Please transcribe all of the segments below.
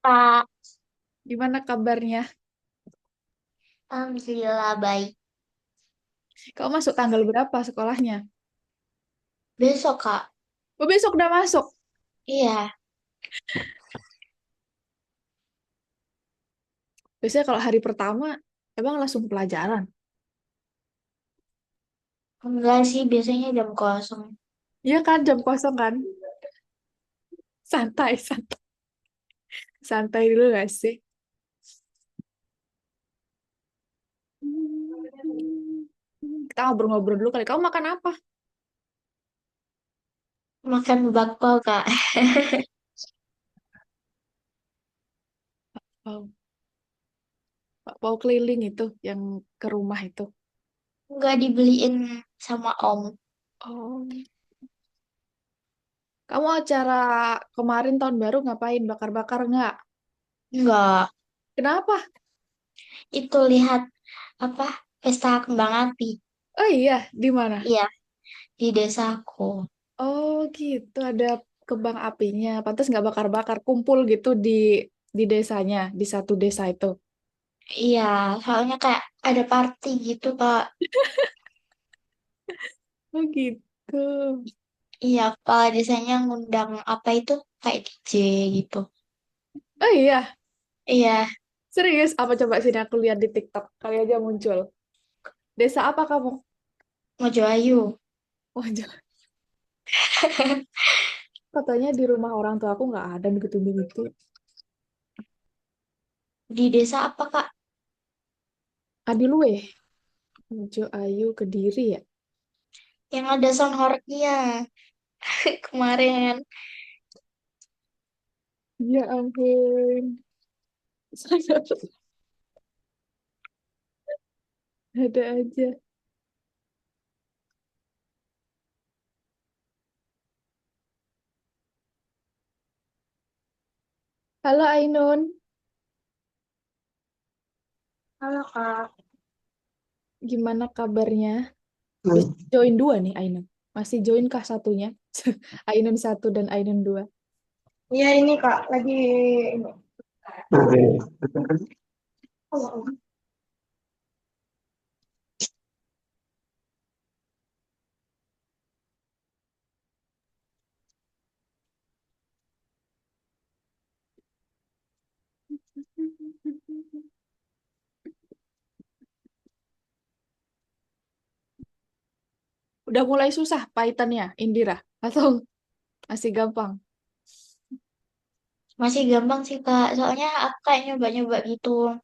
Kak, Gimana kabarnya? alhamdulillah baik. Kau masuk tanggal berapa sekolahnya? Besok, Kak. Oh, besok udah masuk. Iya, Biasanya kalau hari pertama, emang langsung pelajaran. enggak sih, biasanya jam kosong. Iya kan, jam kosong kan? Santai, santai. Santai dulu gak sih? Kita ngobrol-ngobrol dulu kali. Kamu makan apa? Makan bakpao, Kak. Oh, bakpao keliling itu, yang ke rumah itu. Enggak dibeliin sama Om. Oh, kamu acara kemarin tahun baru ngapain? Bakar-bakar nggak? Enggak. Kenapa? Itu lihat apa? Pesta kembang api. Oh iya, di mana? Iya, di desaku. Oh gitu, ada kembang apinya. Pantas nggak bakar-bakar, kumpul gitu di desanya, di satu desa itu. Iya, soalnya kayak ada party gitu, Kak. Oh gitu. Iya, kepala desanya ngundang apa itu? Kayak DJ gitu. Oh iya, Iya, serius? Apa coba sini aku lihat di TikTok. Kali aja muncul. Desa apa kamu? Mojo Ayu. Wah, jangan. Katanya di rumah orang tua aku nggak ada begitu-begitu. Di desa apa, Kak? Adiluwe, Mojo Ayu, Kediri ya? Yang ada sound horeg-nya. Kemarin. Ya ampun. Ada aja. Halo Ainun, Halo, Kak. gimana kabarnya? Bisa join dua nih Ainun. Masih join kah satunya? Ainun satu dan Ainun dua. Iya ini Kak, lagi ini. Udah mulai susah Python-nya, Indira? Atau masih gampang? Masih gampang sih Kak, soalnya aku kayak nyoba-nyoba gitu.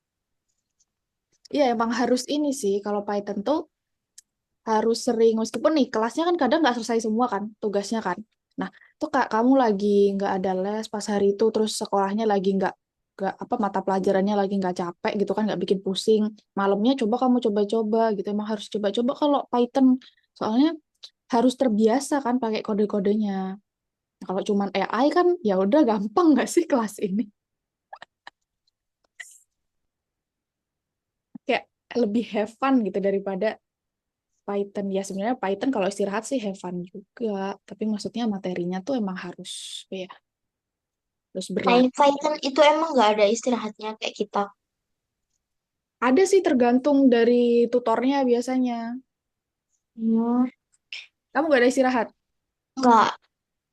Iya, emang harus ini sih. Kalau Python tuh harus sering, meskipun nih kelasnya kan kadang nggak selesai semua kan, tugasnya kan. Nah, tuh Kak, kamu lagi nggak ada les pas hari itu, terus sekolahnya lagi nggak apa mata pelajarannya lagi nggak capek gitu kan, nggak bikin pusing. Malamnya coba kamu coba-coba gitu, emang harus coba-coba kalau Python. Soalnya harus terbiasa kan pakai kode-kodenya. Nah, kalau cuman AI kan ya udah gampang nggak sih kelas ini? Kayak lebih have fun gitu daripada Python. Ya sebenarnya Python kalau istirahat sih have fun juga, tapi maksudnya materinya tuh emang harus ya harus berlatih. Kayak Python itu emang nggak ada istirahatnya kayak kita. Ada sih tergantung dari tutornya biasanya. Hmm, Kamu gak ada istirahat, nggak,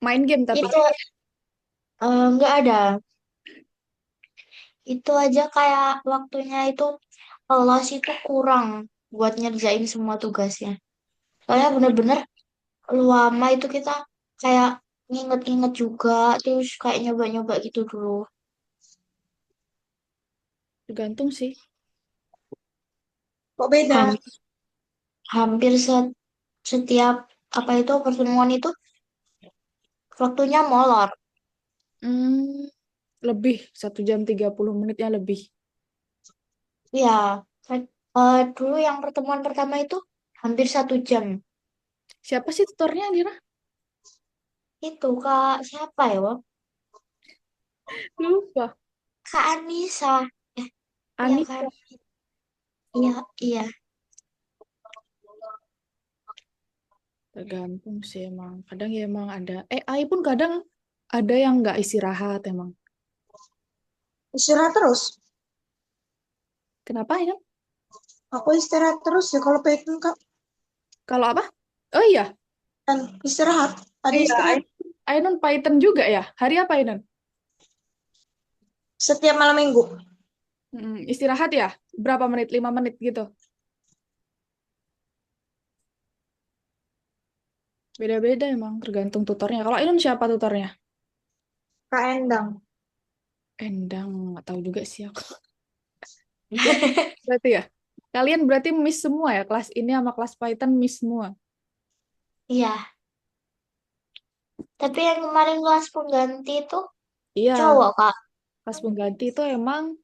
main game tapi. itu nggak ada. Itu aja kayak waktunya itu kelas itu kurang buat ngerjain semua tugasnya. Soalnya bener-bener lama itu kita kayak nginget-nginget juga, terus kayak nyoba-nyoba gitu dulu. Tergantung sih. Kok beda? Hampir setiap apa itu pertemuan itu waktunya molor. Hmm, lebih 1 jam 30 menitnya lebih. Ya, dulu yang pertemuan pertama itu hampir 1 jam. Siapa sih tutornya, Dira? Itu Kak siapa ya? Wak? Lupa. Kak Anissa. Eh, iya Ani kan? Iya, iya. tergantung sih emang. Kadang ya emang ada. AI pun kadang ada yang nggak istirahat emang. Istirahat terus. Kenapa ya? Aku istirahat terus ya kalau Python Kak. Kalau apa? Oh iya, Kan istirahat. Ada iya, istirahat Ainun Python juga ya. Hari apa Ainun? setiap malam minggu. Istirahat ya? Berapa menit? 5 menit gitu. Beda-beda emang, tergantung tutornya. Kalau Ainun siapa tutornya? Kak Endang. Endang, nggak tahu juga sih aku. Ya, berarti ya. Kalian berarti miss semua ya, kelas ini sama kelas Python miss semua. Iya, tapi yang kemarin kelas pengganti itu Iya, cowok, Kak. kelas pengganti itu emang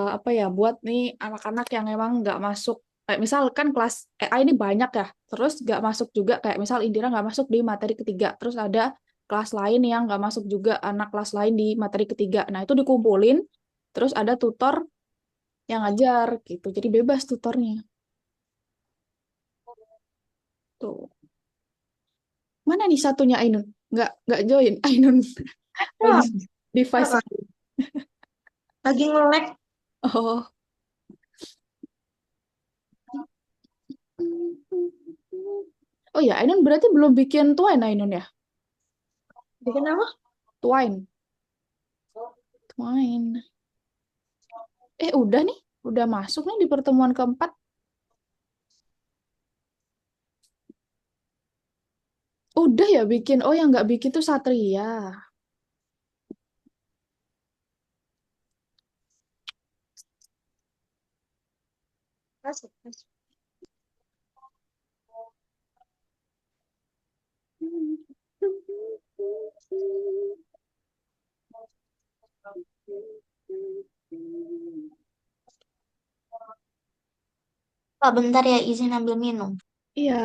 apa ya, buat nih anak-anak yang emang nggak masuk. Kayak misal kan kelas EA ini banyak ya, terus nggak masuk juga. Kayak misal Indira nggak masuk di materi ketiga, terus ada kelas lain yang nggak masuk juga, anak kelas lain di materi ketiga. Nah, itu dikumpulin, terus ada tutor yang ngajar gitu. Jadi bebas tutornya. Tuh. Mana nih satunya Ainun? Nggak join Ainun. Lagi Ya, device. Kak. Lagi nge-lag. Oh. Oh ya, Ainun berarti belum bikin Twine Ainun ya? Bikin apa? Twine. Twine. Udah nih. Udah masuk nih di pertemuan keempat. Udah ya bikin. Oh, yang nggak bikin tuh Satria. Masuk, masuk. Kak, bentar ya, izin ambil minum. Iya.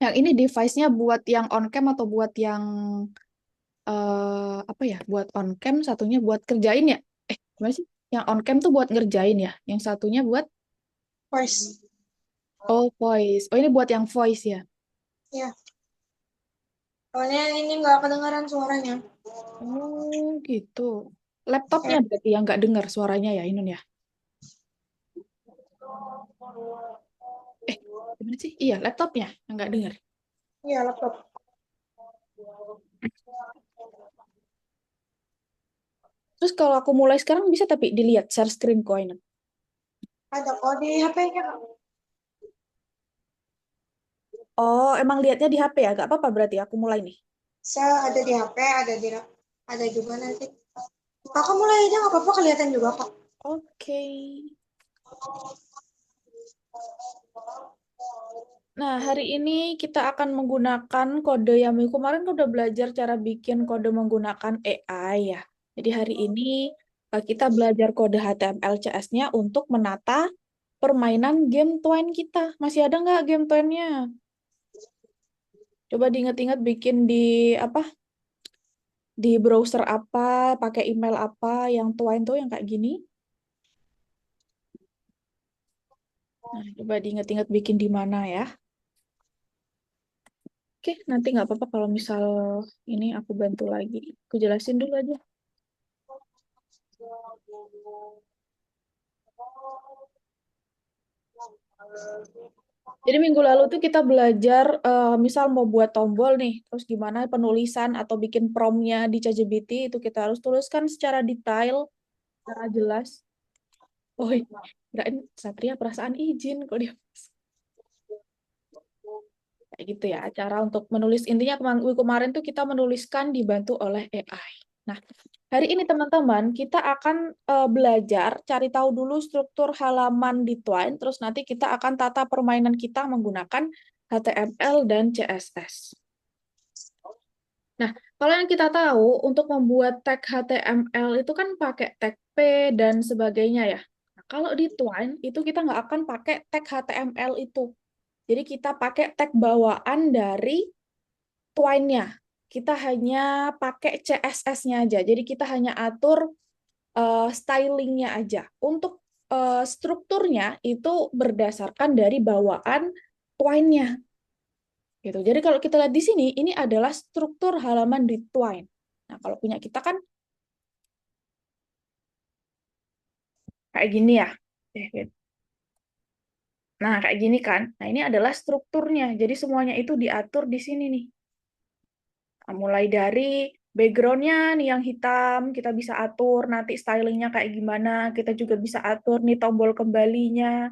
Yang ini device-nya buat yang on cam atau buat yang apa ya? Buat on cam, satunya buat kerjain ya? Gimana sih? Yang on cam tuh buat ngerjain ya? Yang satunya buat Voice. voice. Oh, ini buat yang voice ya? Ya, soalnya ini nggak kedengaran suaranya. Oh, gitu. Laptopnya Ya, berarti yang nggak dengar suaranya ya, Inun ya? Eh, gimana sih? Iya, laptopnya yang nggak dengar. iya laptop. Terus kalau aku mulai sekarang bisa tapi dilihat share screen ko, Inun. Ada kok di HP-nya, Kak. Oh, emang lihatnya di HP ya? Gak apa-apa berarti aku mulai nih. Bisa ada di HP, ada juga nanti. Kakak mulai aja nggak apa-apa kelihatan juga kok. Oke. Nah, hari ini kita akan menggunakan kode yang minggu kemarin kan udah belajar cara bikin kode menggunakan AI ya. Jadi hari ini kita belajar kode HTML CSS-nya untuk menata permainan game Twine kita. Masih ada nggak game Twine-nya? Coba diingat-ingat bikin di apa? Di browser apa, pakai email apa yang Twine tuh yang kayak gini. Nah, coba diingat-ingat bikin di mana ya. Oke, nanti nggak apa-apa kalau misal ini aku bantu lagi. Aku jelasin dulu aja. Jadi minggu lalu tuh kita belajar misal mau buat tombol nih, terus gimana penulisan atau bikin prompt-nya di ChatGPT itu kita harus tuliskan secara detail, secara jelas. Oh, kirain Satria perasaan izin kok dia. Kayak gitu ya, cara untuk menulis. Intinya kemarin tuh kita menuliskan dibantu oleh AI. Nah, hari ini teman-teman kita akan belajar cari tahu dulu struktur halaman di Twine, terus nanti kita akan tata permainan kita menggunakan HTML dan CSS. Nah, kalau yang kita tahu untuk membuat tag HTML itu kan pakai tag P dan sebagainya ya. Nah, kalau di Twine itu kita nggak akan pakai tag HTML itu. Jadi kita pakai tag bawaan dari Twine-nya. Kita hanya pakai CSS-nya aja. Jadi kita hanya atur stylingnya aja. Untuk strukturnya itu berdasarkan dari bawaan Twine-nya. Gitu. Jadi kalau kita lihat di sini, ini adalah struktur halaman di Twine. Nah, kalau punya kita kan kayak gini ya. Gitu. Nah, kayak gini kan. Nah, ini adalah strukturnya. Jadi semuanya itu diatur di sini nih. Nah, mulai dari background-nya nih yang hitam, kita bisa atur nanti stylingnya kayak gimana. Kita juga bisa atur nih tombol kembalinya.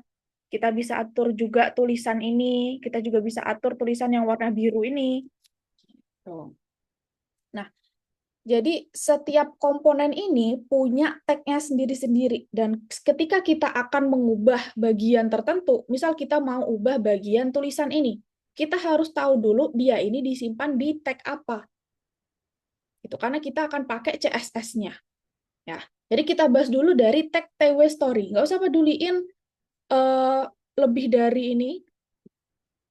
Kita bisa atur juga tulisan ini. Kita juga bisa atur tulisan yang warna biru ini. Tuh. Nah, jadi setiap komponen ini punya tag-nya sendiri-sendiri. Dan ketika kita akan mengubah bagian tertentu, misal kita mau ubah bagian tulisan ini, kita harus tahu dulu dia ini disimpan di tag apa. Itu karena kita akan pakai CSS-nya. Ya. Jadi kita bahas dulu dari tag TW Story. Nggak usah peduliin lebih dari ini,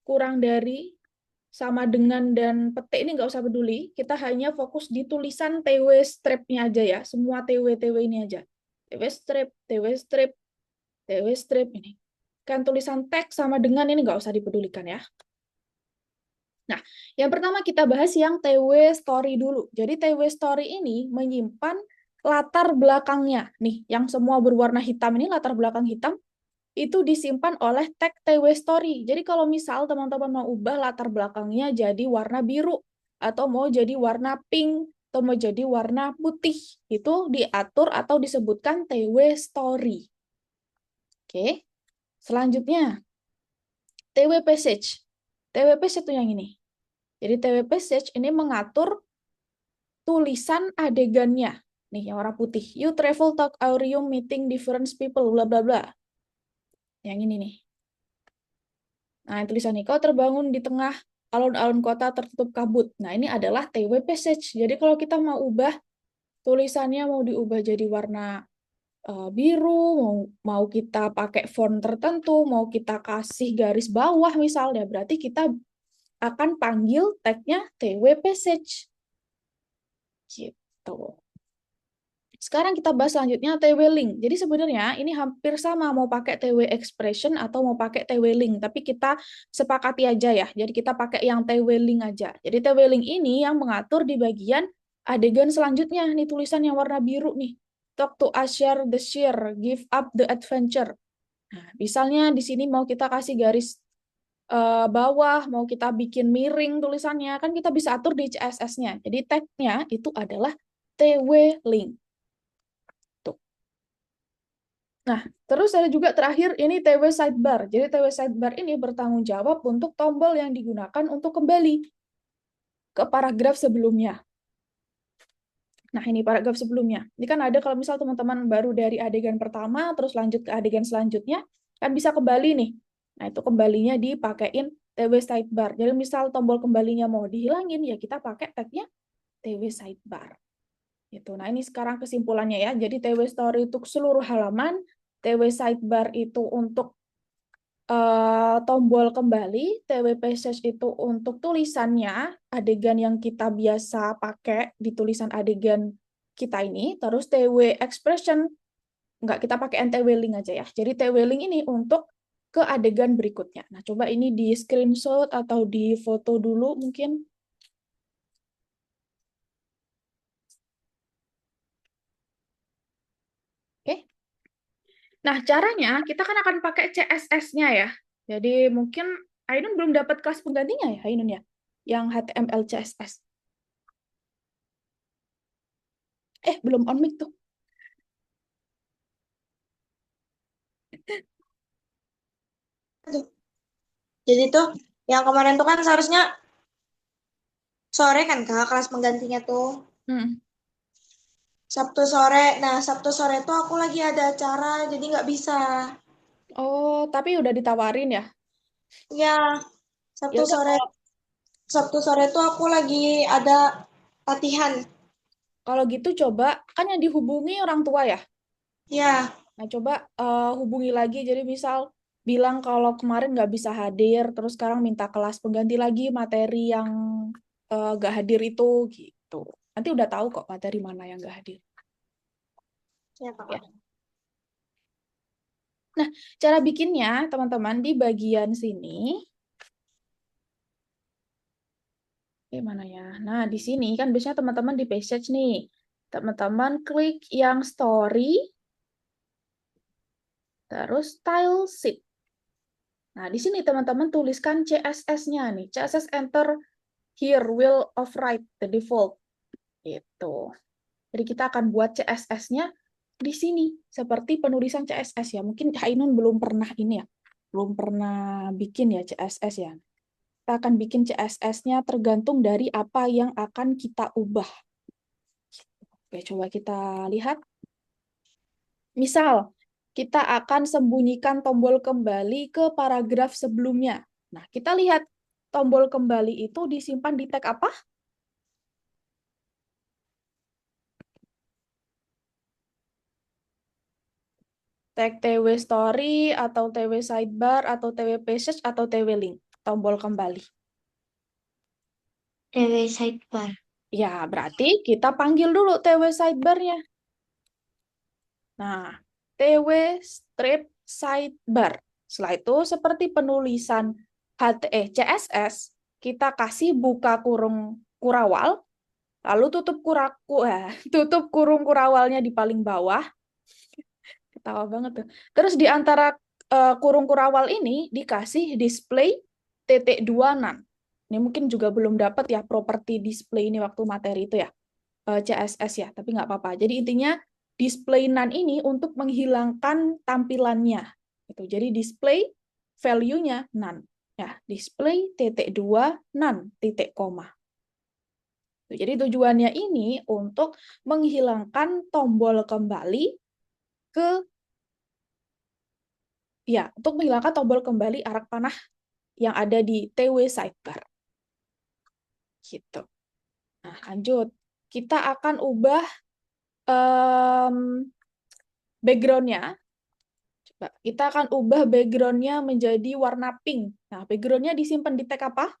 kurang dari, sama dengan dan petik ini nggak usah peduli. Kita hanya fokus di tulisan TW strip-nya aja ya. Semua TW ini aja. TW strip, TW strip, TW strip ini. Kan tulisan teks sama dengan ini nggak usah dipedulikan ya. Nah, yang pertama kita bahas yang TW story dulu. Jadi TW story ini menyimpan latar belakangnya. Nih, yang semua berwarna hitam ini latar belakang hitam itu disimpan oleh tag TW Story. Jadi kalau misal teman-teman mau ubah latar belakangnya jadi warna biru, atau mau jadi warna pink, atau mau jadi warna putih, itu diatur atau disebutkan TW Story. Oke, selanjutnya TW Passage. TW Passage itu yang ini. Jadi TW Passage ini mengatur tulisan adegannya. Nih, yang warna putih. You travel, talk, audium, meeting, different people, bla bla bla. Yang ini nih. Nah, tulisan ini, kau terbangun di tengah alun-alun kota tertutup kabut. Nah, ini adalah TW Passage. Jadi kalau kita mau ubah tulisannya, mau diubah jadi warna biru, mau kita pakai font tertentu, mau kita kasih garis bawah misalnya, berarti kita akan panggil tag-nya TW Passage. Gitu. Sekarang kita bahas selanjutnya TW link. Jadi sebenarnya ini hampir sama mau pakai TW expression atau mau pakai TW link, tapi kita sepakati aja ya. Jadi kita pakai yang TW link aja. Jadi TW link ini yang mengatur di bagian adegan selanjutnya. Nih tulisan yang warna biru nih. Talk to us, share the share, give up the adventure. Nah, misalnya di sini mau kita kasih garis bawah, mau kita bikin miring tulisannya, kan kita bisa atur di CSS-nya. Jadi tag-nya itu adalah TW link. Nah, terus ada juga terakhir ini TW sidebar. Jadi TW sidebar ini bertanggung jawab untuk tombol yang digunakan untuk kembali ke paragraf sebelumnya. Nah, ini paragraf sebelumnya. Ini kan ada kalau misal teman-teman baru dari adegan pertama, terus lanjut ke adegan selanjutnya, kan bisa kembali nih. Nah, itu kembalinya dipakein TW sidebar. Jadi misal tombol kembalinya mau dihilangin, ya kita pakai tagnya TW sidebar. Gitu. Nah, ini sekarang kesimpulannya ya. Jadi TW story untuk seluruh halaman, TW sidebar itu untuk tombol kembali, TW passage itu untuk tulisannya, adegan yang kita biasa pakai di tulisan adegan kita ini, terus TW expression, enggak, kita pakai NTW link aja ya. Jadi TW link ini untuk ke adegan berikutnya. Nah, coba ini di screenshot atau di foto dulu mungkin. Oke. Nah, caranya kita kan akan pakai CSS-nya ya. Jadi mungkin Ainun belum dapat kelas penggantinya ya, Ainun ya, yang HTML CSS. Belum on mic tuh. Aduh. Jadi tuh yang kemarin tuh kan seharusnya sore kan Kak kelas penggantinya tuh. Hmm. Sabtu sore. Nah, Sabtu sore tuh aku lagi ada acara, jadi nggak bisa. Oh, tapi udah ditawarin ya? Ya, Ya Sabtu udah sore. kalau Sabtu sore tuh aku lagi ada latihan. kalau gitu coba kan yang dihubungi orang tua ya. Ya, Nah, coba hubungi lagi. Jadi misal bilang kalau kemarin nggak bisa hadir, terus sekarang minta kelas pengganti lagi materi yang nggak hadir itu gitu. Nanti udah tahu kok materi mana yang nggak hadir. ya Ya. Kakak. Nah, cara bikinnya teman-teman di bagian sini. Mana ya? Nah, di sini kan biasanya teman-teman di passage nih. Teman-teman klik yang story, terus style sheet. Nah, di sini teman-teman tuliskan CSS-nya nih. CSS enter here will override the default. Gitu. Jadi kita akan buat CSS-nya di sini seperti penulisan CSS ya. Mungkin Ainun belum pernah ini ya. Belum pernah bikin ya CSS ya. Kita akan bikin CSS-nya tergantung dari apa yang akan kita ubah. Oke, coba kita lihat. Misal, kita akan sembunyikan tombol kembali ke paragraf sebelumnya. Nah, kita lihat tombol kembali itu disimpan di tag apa? Tag TW story atau TW sidebar atau TW passage atau TW link. Tombol kembali. TW sidebar. Ya, berarti kita panggil dulu TW sidebar-nya. Nah, TW strip sidebar. Setelah itu, seperti penulisan CSS, kita kasih buka kurung kurawal, lalu tutup kurung kurawalnya di paling bawah. Ketawa banget tuh. Terus di antara kurung kurawal ini dikasih display titik 2 nan. Ini mungkin juga belum dapat ya properti display ini waktu materi itu ya. CSS ya, tapi nggak apa-apa. Jadi intinya display nan ini untuk menghilangkan tampilannya. Gitu. Jadi display value-nya nan. Ya, display titik 2 nan titik koma. Jadi tujuannya ini untuk menghilangkan tombol kembali ke untuk menghilangkan tombol kembali arak panah yang ada di TW sidebar. Gitu. Nah, lanjut. Kita akan ubah background-nya. Coba, kita akan ubah background-nya menjadi warna pink. Nah, background-nya disimpan di tag apa?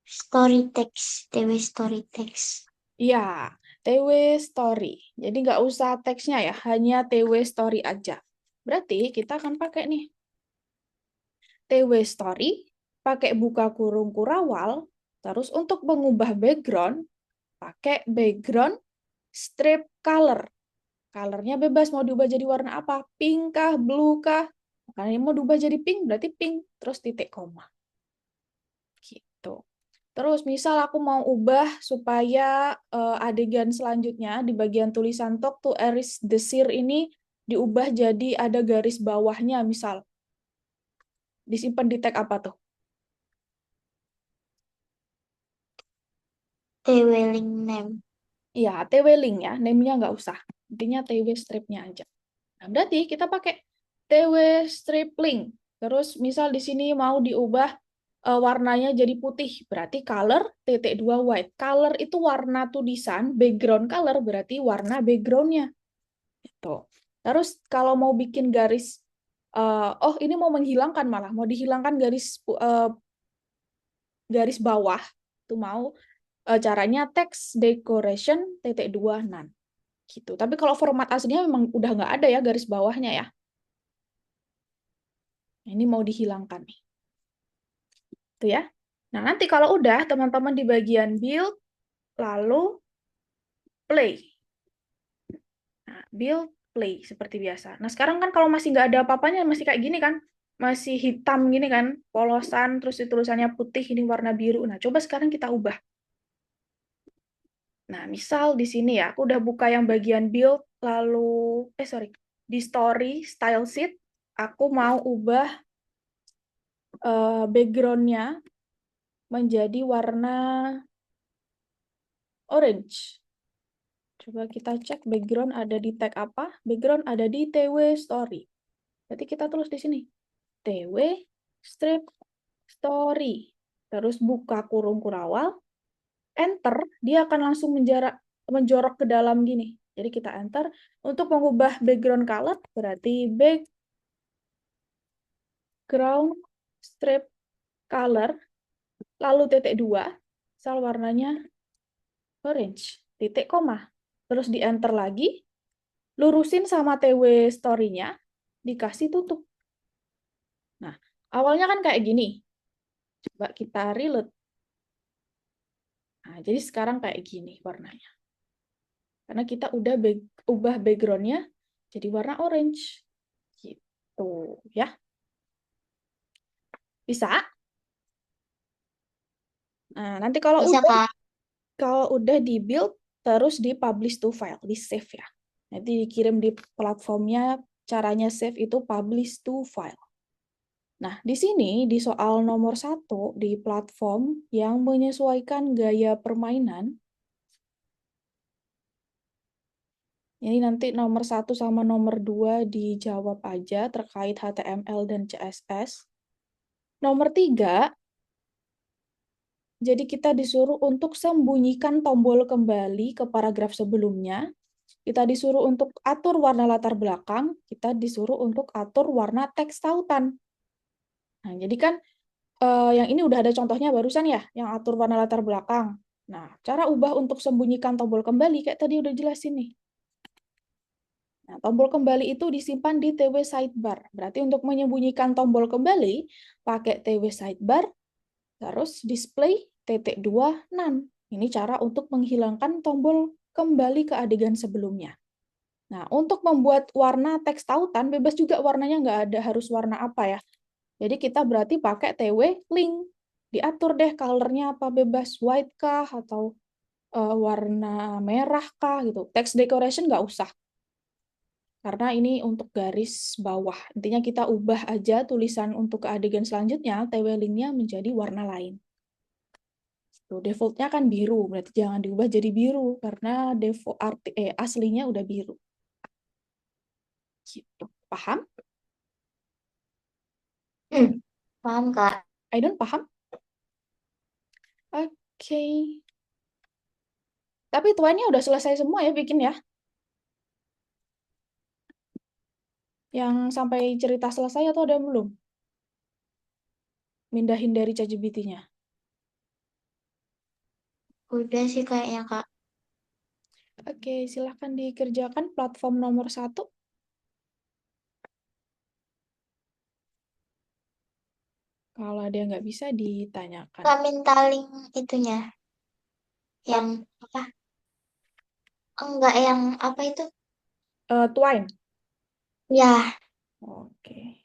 Story text. TW story text. Ya, TW story. Jadi nggak usah teksnya ya, hanya TW story aja. Berarti kita akan pakai nih. TW story, pakai buka kurung kurawal, terus untuk mengubah background, pakai background strip color. Colornya bebas, mau diubah jadi warna apa? Pink kah, blue kah? Karena ini mau diubah jadi pink, berarti pink, terus titik koma. Gitu. Terus misal aku mau ubah supaya adegan selanjutnya di bagian tulisan talk to Eris Desir ini diubah jadi ada garis bawahnya misal. Disimpan di tag apa tuh? TW link name. Iya, TW link ya, name-nya nggak usah. Intinya TW strip-nya aja. Nah, berarti kita pakai TW strip link. Terus misal di sini mau diubah warnanya jadi putih, berarti color titik 2 white. Color itu warna tulisan, background color berarti warna backgroundnya. Itu. Terus kalau mau bikin garis, ini mau menghilangkan malah, mau dihilangkan garis bawah, itu mau caranya text decoration titik 2 nan. Gitu. Tapi kalau format aslinya memang udah nggak ada ya garis bawahnya ya. Ini mau dihilangkan nih. Itu ya. Nah, nanti kalau udah teman-teman di bagian build lalu play. Nah, build play seperti biasa. Nah, sekarang kan kalau masih nggak ada apa-apanya masih kayak gini kan? Masih hitam gini kan? Polosan terus tulisannya putih ini warna biru. Nah, coba sekarang kita ubah. Nah, misal di sini ya, aku udah buka yang bagian build lalu di story style sheet aku mau ubah background-nya menjadi warna orange. Coba kita cek background ada di tag apa? Background ada di TW story. Berarti kita tulis di sini. TW strip story. Terus buka kurung kurawal, enter, dia akan langsung menjorok ke dalam gini. Jadi kita enter. Untuk mengubah background color, berarti background strip color, lalu titik 2, asal warnanya orange, titik koma. Terus di enter lagi, lurusin sama TW story-nya, dikasih tutup. Nah, awalnya kan kayak gini. Coba kita reload. Nah, jadi sekarang kayak gini warnanya. Karena kita udah ubah background-nya jadi warna orange. Gitu, ya. Bisa? Nah, nanti Bisa, Kak. kalau udah di-build, terus di-publish to file, di-save ya. Nanti dikirim di platformnya, caranya save itu publish to file. Nah, di sini, di soal nomor 1, di platform yang menyesuaikan gaya permainan, ini nanti nomor 1 sama nomor 2 dijawab aja terkait HTML dan CSS. Nomor 3, jadi kita disuruh untuk sembunyikan tombol kembali ke paragraf sebelumnya. Kita disuruh untuk atur warna latar belakang, kita disuruh untuk atur warna teks tautan. Nah, jadi kan yang ini udah ada contohnya barusan ya, yang atur warna latar belakang. Nah, cara ubah untuk sembunyikan tombol kembali, kayak tadi udah jelasin nih. Nah, tombol kembali itu disimpan di TW sidebar. Berarti untuk menyembunyikan tombol kembali, pakai TW sidebar, terus display titik 2 none. Ini cara untuk menghilangkan tombol kembali ke adegan sebelumnya. Nah, untuk membuat warna teks tautan, bebas juga warnanya nggak ada harus warna apa ya. Jadi kita berarti pakai TW link. Diatur deh color-nya apa, bebas white kah, atau warna merah kah, gitu. Text decoration nggak usah. Karena ini untuk garis bawah. Intinya kita ubah aja tulisan untuk ke adegan selanjutnya, TW link-nya menjadi warna lain. Default-nya kan biru, berarti jangan diubah jadi biru, karena aslinya udah biru. Gitu. Paham? Paham, Kak. I don't paham? Oke. Tapi tuannya udah selesai semua ya bikin ya? Yang sampai cerita selesai atau ada belum? Mindahin dari ChatGPT-nya. Udah sih kayaknya, Kak. Oke, silahkan dikerjakan platform nomor 1. Kalau ada yang nggak bisa, ditanyakan. Kak minta link itunya. Yang apa? Enggak, yang apa itu? Twine. Ya, Oke.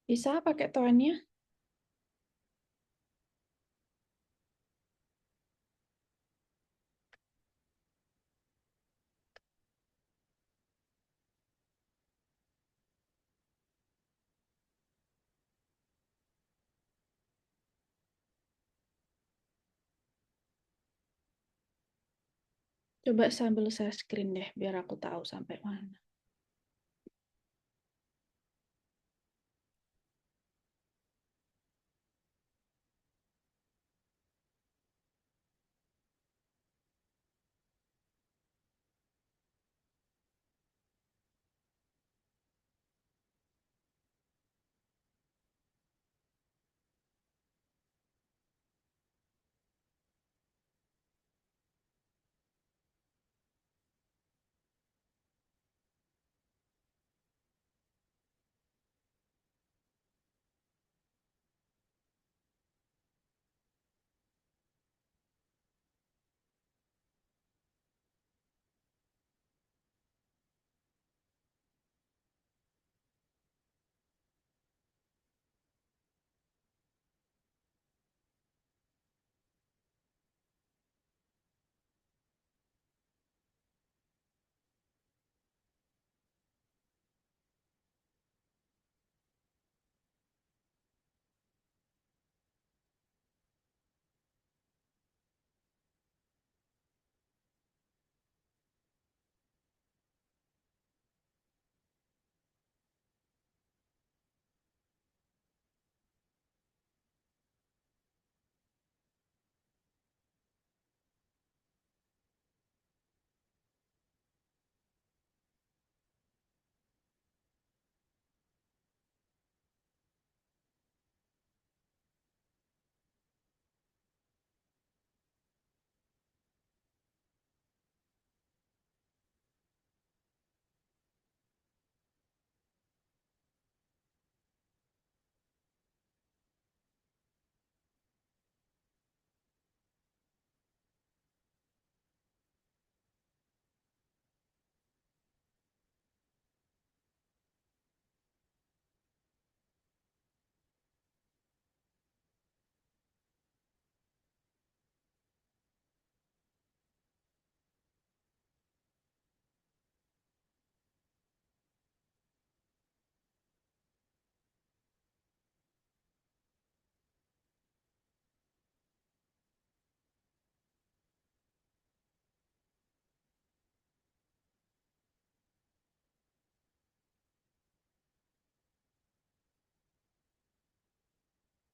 Bisa pakai toannya? Coba sambil share screen deh, biar aku tahu sampai mana.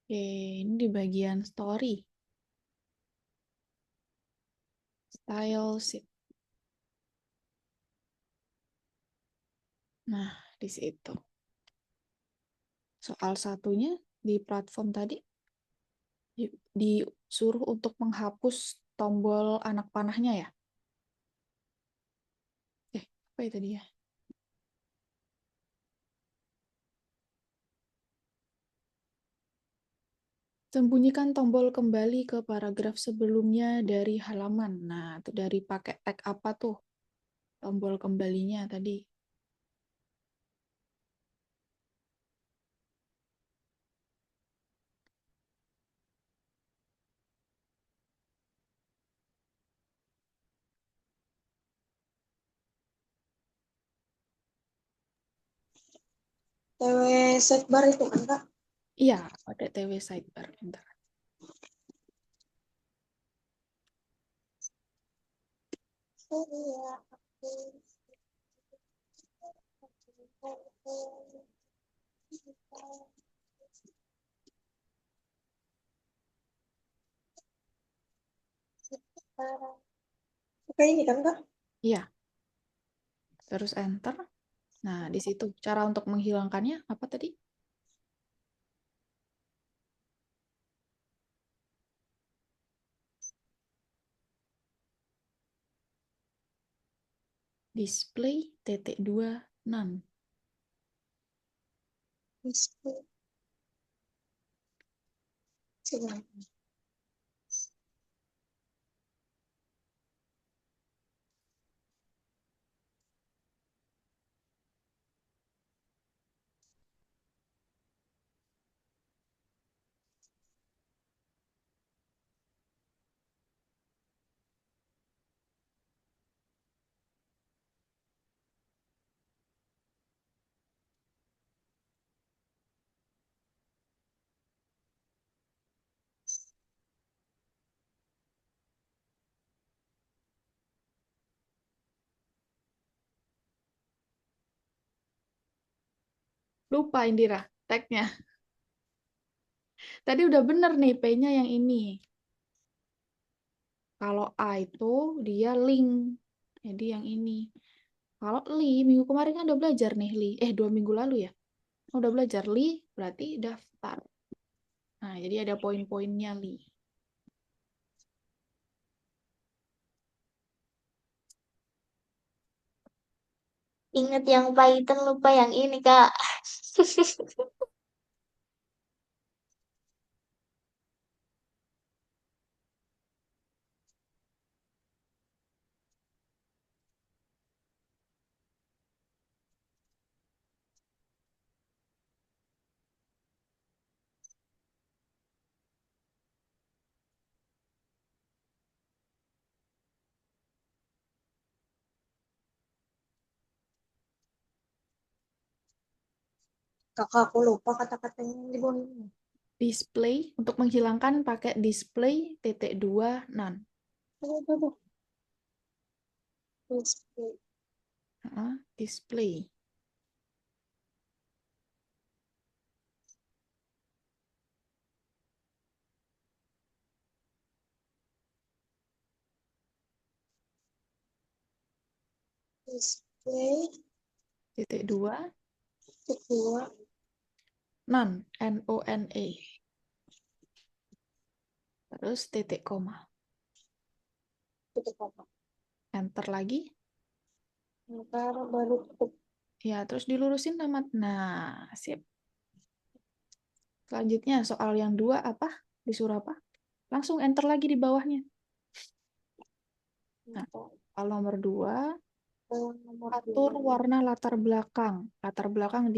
Oke, ini di bagian story, style sheet. Nah, di situ. Soal satunya di platform tadi disuruh untuk menghapus tombol anak panahnya ya? Apa itu dia? Sembunyikan tombol kembali ke paragraf sebelumnya dari halaman. Nah, itu dari pakai tag apa tuh? Tombol kembalinya tadi. TW Sekbar itu kan Kak? Iya, pakai TW sidebar. Bentar. Oh iya, aku. Oke, ini kan Kak? Iya, terus enter. Nah, di situ cara untuk menghilangkannya apa tadi? Display titik dua none. Display. Sebentar. Lupa Indira, tagnya. Tadi udah bener nih, P-nya yang ini. Kalau A itu dia link. Jadi yang ini. Kalau li, minggu kemarin kan udah belajar nih li. 2 minggu lalu ya. Udah belajar li, berarti daftar. Nah, jadi ada poin-poinnya li. Ingat yang Python, lupa yang ini, Kak. Kakak aku lupa kata-katanya di bawah ini. Display, untuk menghilangkan pakai display titik 2 none. Aduh. Display. Display. Display. Titik 2 Kedua. none, N-O-N-E. Terus titik koma. Titik apa? Enter lagi. Ntar baru tutup. Ya, terus dilurusin tamat. Nah, sip. Selanjutnya soal yang 2 apa? Disuruh apa? Langsung enter lagi di bawahnya. Nah, soal nomor 2, Nomor atur 2. warna latar belakang. Latar belakang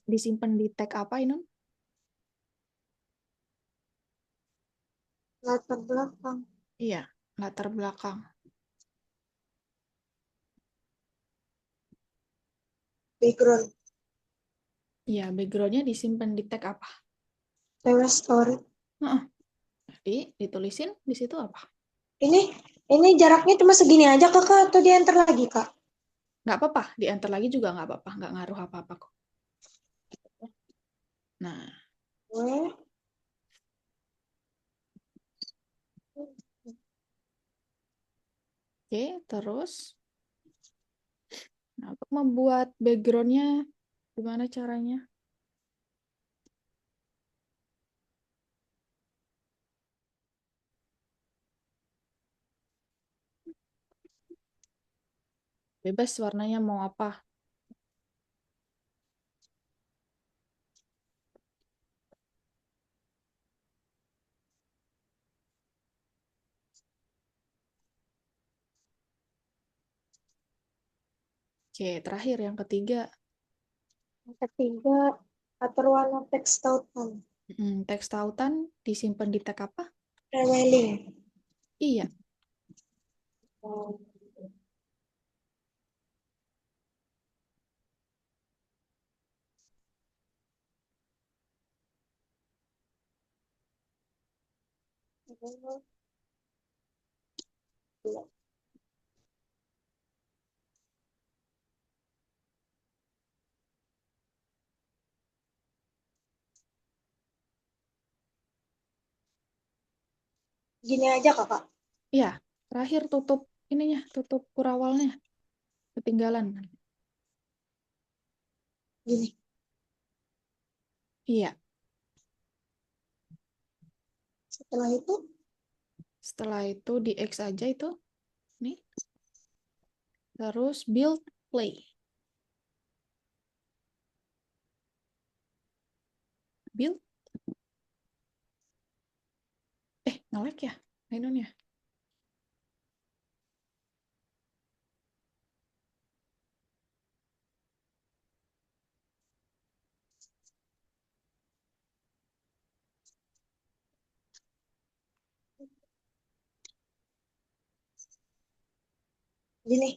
disimpan di tag apa ini? Latar belakang. Iya, latar belakang. Background. Iya, backgroundnya disimpan di tag apa? Lewat story. Nah, jadi ditulisin di situ apa? Ini jaraknya cuma segini aja kakak atau di enter lagi kak? Nggak apa-apa, di enter lagi juga nggak apa-apa, nggak ngaruh apa-apa kok. Nah, Gue. oke, terus nah, untuk membuat backgroundnya gimana caranya? Bebas warnanya mau apa? Oke, terakhir yang ketiga, Yang ketiga, atur warna teks tautan. teks tautan disimpan di tag apa? Revealing. Iya, Oh. Gini aja kakak. iya. Terakhir tutup ininya, tutup kurawalnya. Ketinggalan. Gini. Iya, Setelah itu di X aja itu. Nih. Terus build play. Build. Nge-lag ya? Ininya. gini.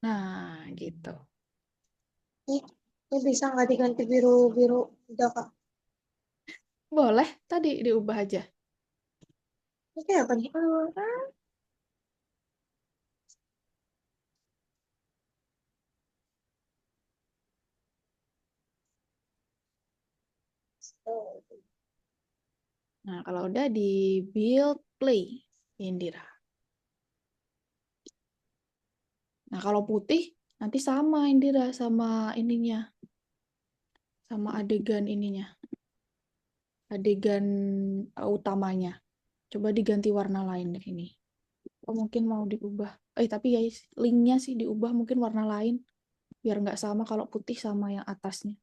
Nah, gitu. Ini bisa nggak diganti biru-biru udah kak? Boleh, tadi diubah aja. Ini kayak apa nih? Nah, kalau udah di build play, Indira. Nah, kalau putih nanti sama Indira sama ininya, sama adegan ininya, adegan utamanya. Coba diganti warna lain deh ini. Oh, mungkin mau diubah. Tapi guys, linknya sih diubah mungkin warna lain biar nggak sama kalau putih sama yang atasnya.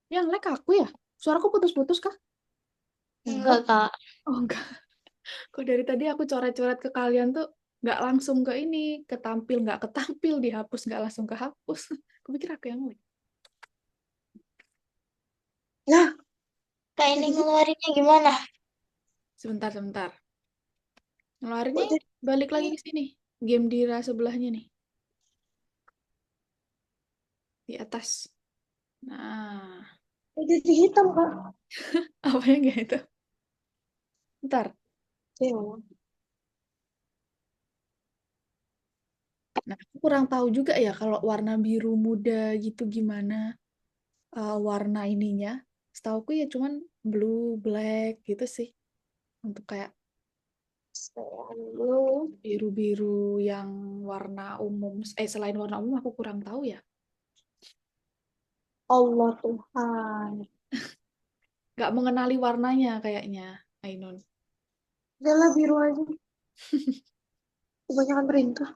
Yang lag aku ya? Suaraku putus-putus kah? Enggak, Kak. Oh enggak. Kok dari tadi aku coret-coret ke kalian tuh nggak langsung ke ini, ketampil nggak ketampil, dihapus nggak langsung kehapus. Aku pikir aku yang lag. Nah, Kak, ini jadi ngeluarinnya gimana? Sebentar, sebentar. kok Ngeluarinnya jadi balik lagi ke sini. Game Dira sebelahnya nih, di atas. Nah, kok jadi hitam, Kak? apa yang kayak itu? Bentar. Ya, Nah, aku kurang tahu juga ya kalau warna biru muda gitu gimana warna ininya. Setauku ya cuman blue, black gitu sih. Untuk kayak sayang dulu. biru-biru yang warna umum. Selain warna umum aku kurang tahu ya. Allah Tuhan. Nggak mengenali warnanya kayaknya, Ainun. Udahlah biru aja. Kebanyakan perintah.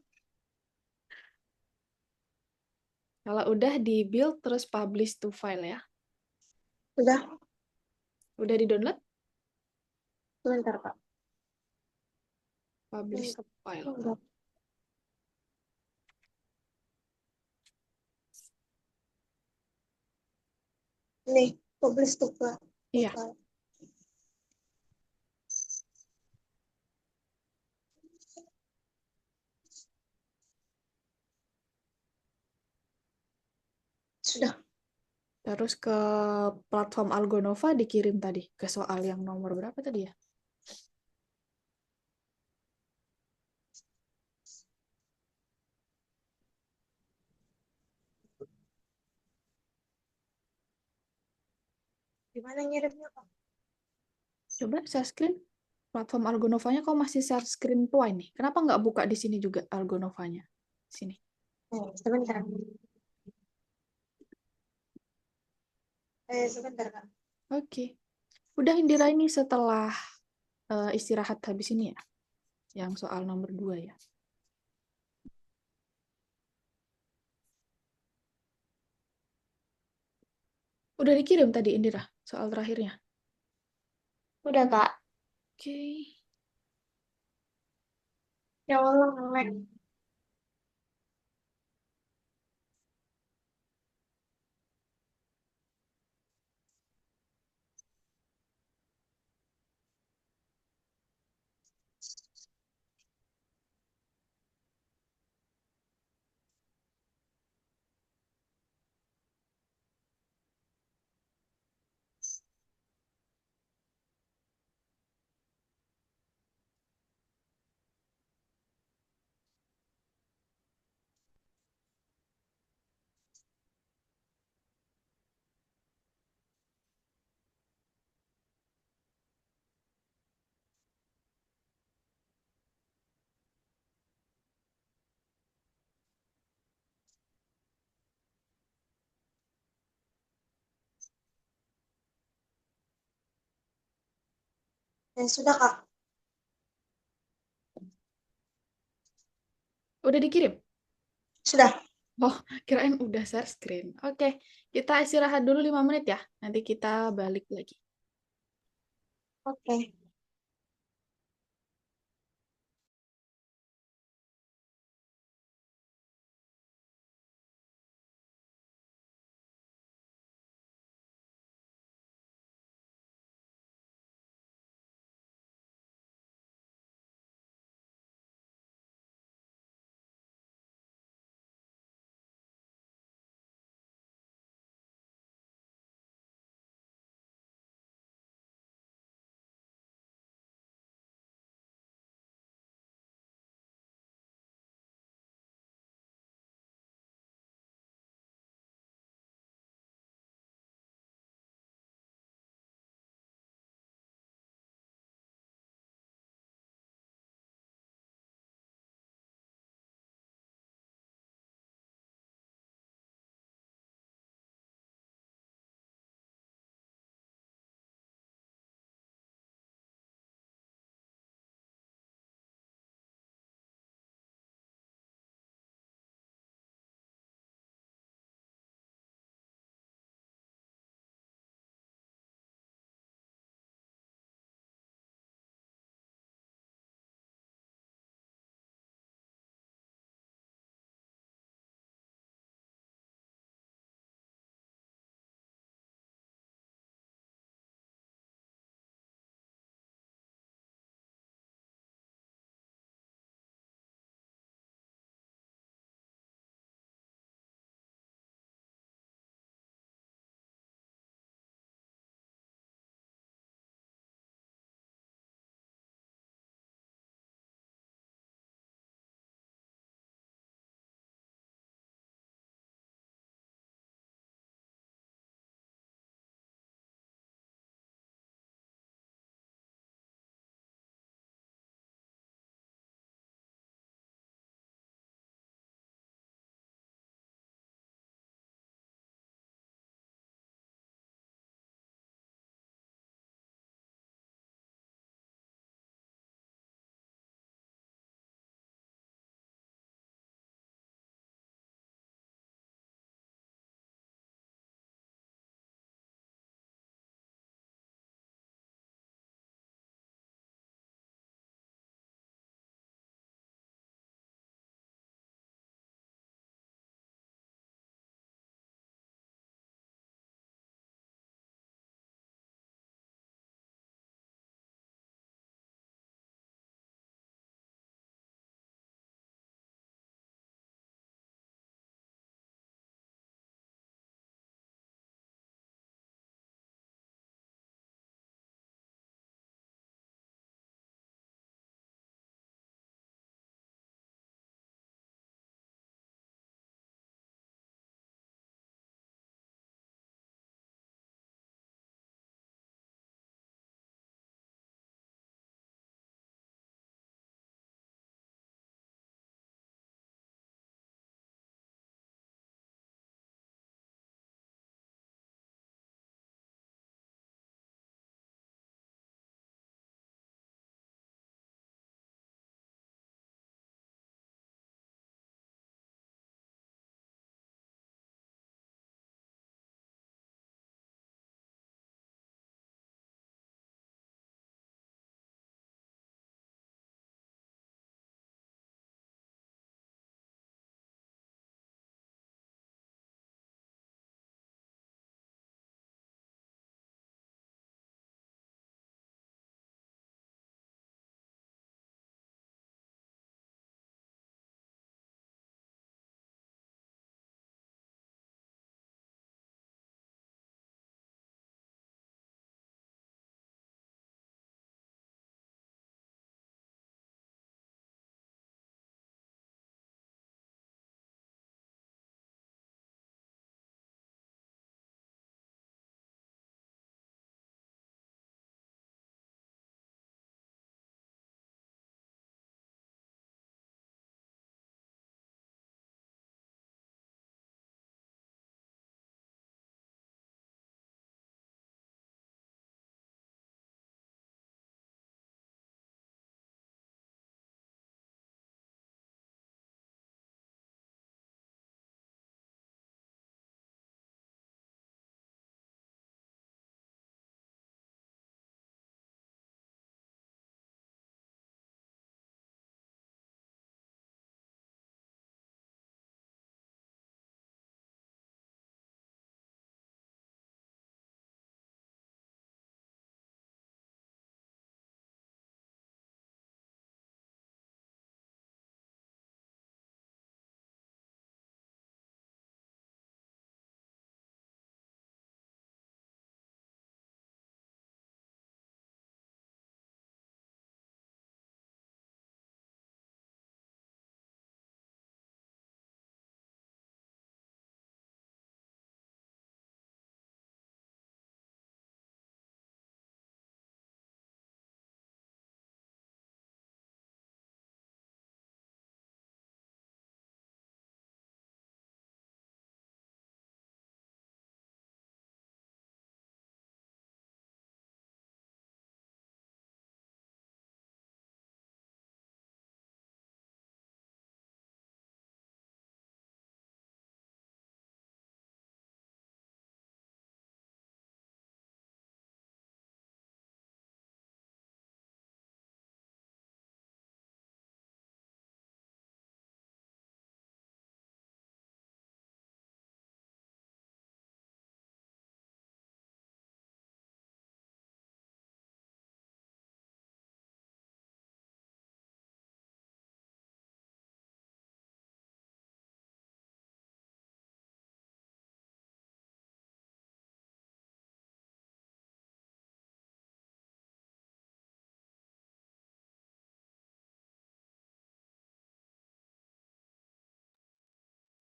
Kalau udah di build terus publish to file ya. Udah, Udah di download, sebentar, Kak. publish to file. Udah. Nih, publish tuh, Kak. Iya, Sudah. terus ke platform Algonova dikirim tadi ke soal yang nomor berapa tadi ya? Gimana ngirimnya, Kak? Coba share screen. Platform Algonovanya kok masih share screen Twine nih? Kenapa nggak buka di sini juga Algonovanya? Sini. Sebentar. Sebentar, Kak. Oke. Udah Indira ini setelah istirahat habis ini ya? Yang soal nomor 2 ya? Udah dikirim tadi Indira soal terakhirnya? Udah, Kak. Oke. Ya Allah, nge-lag. Sudah, Kak. Udah dikirim? Sudah. Oh, kirain udah share screen. Oke, kita istirahat dulu 5 menit ya. Nanti kita balik lagi. Oke.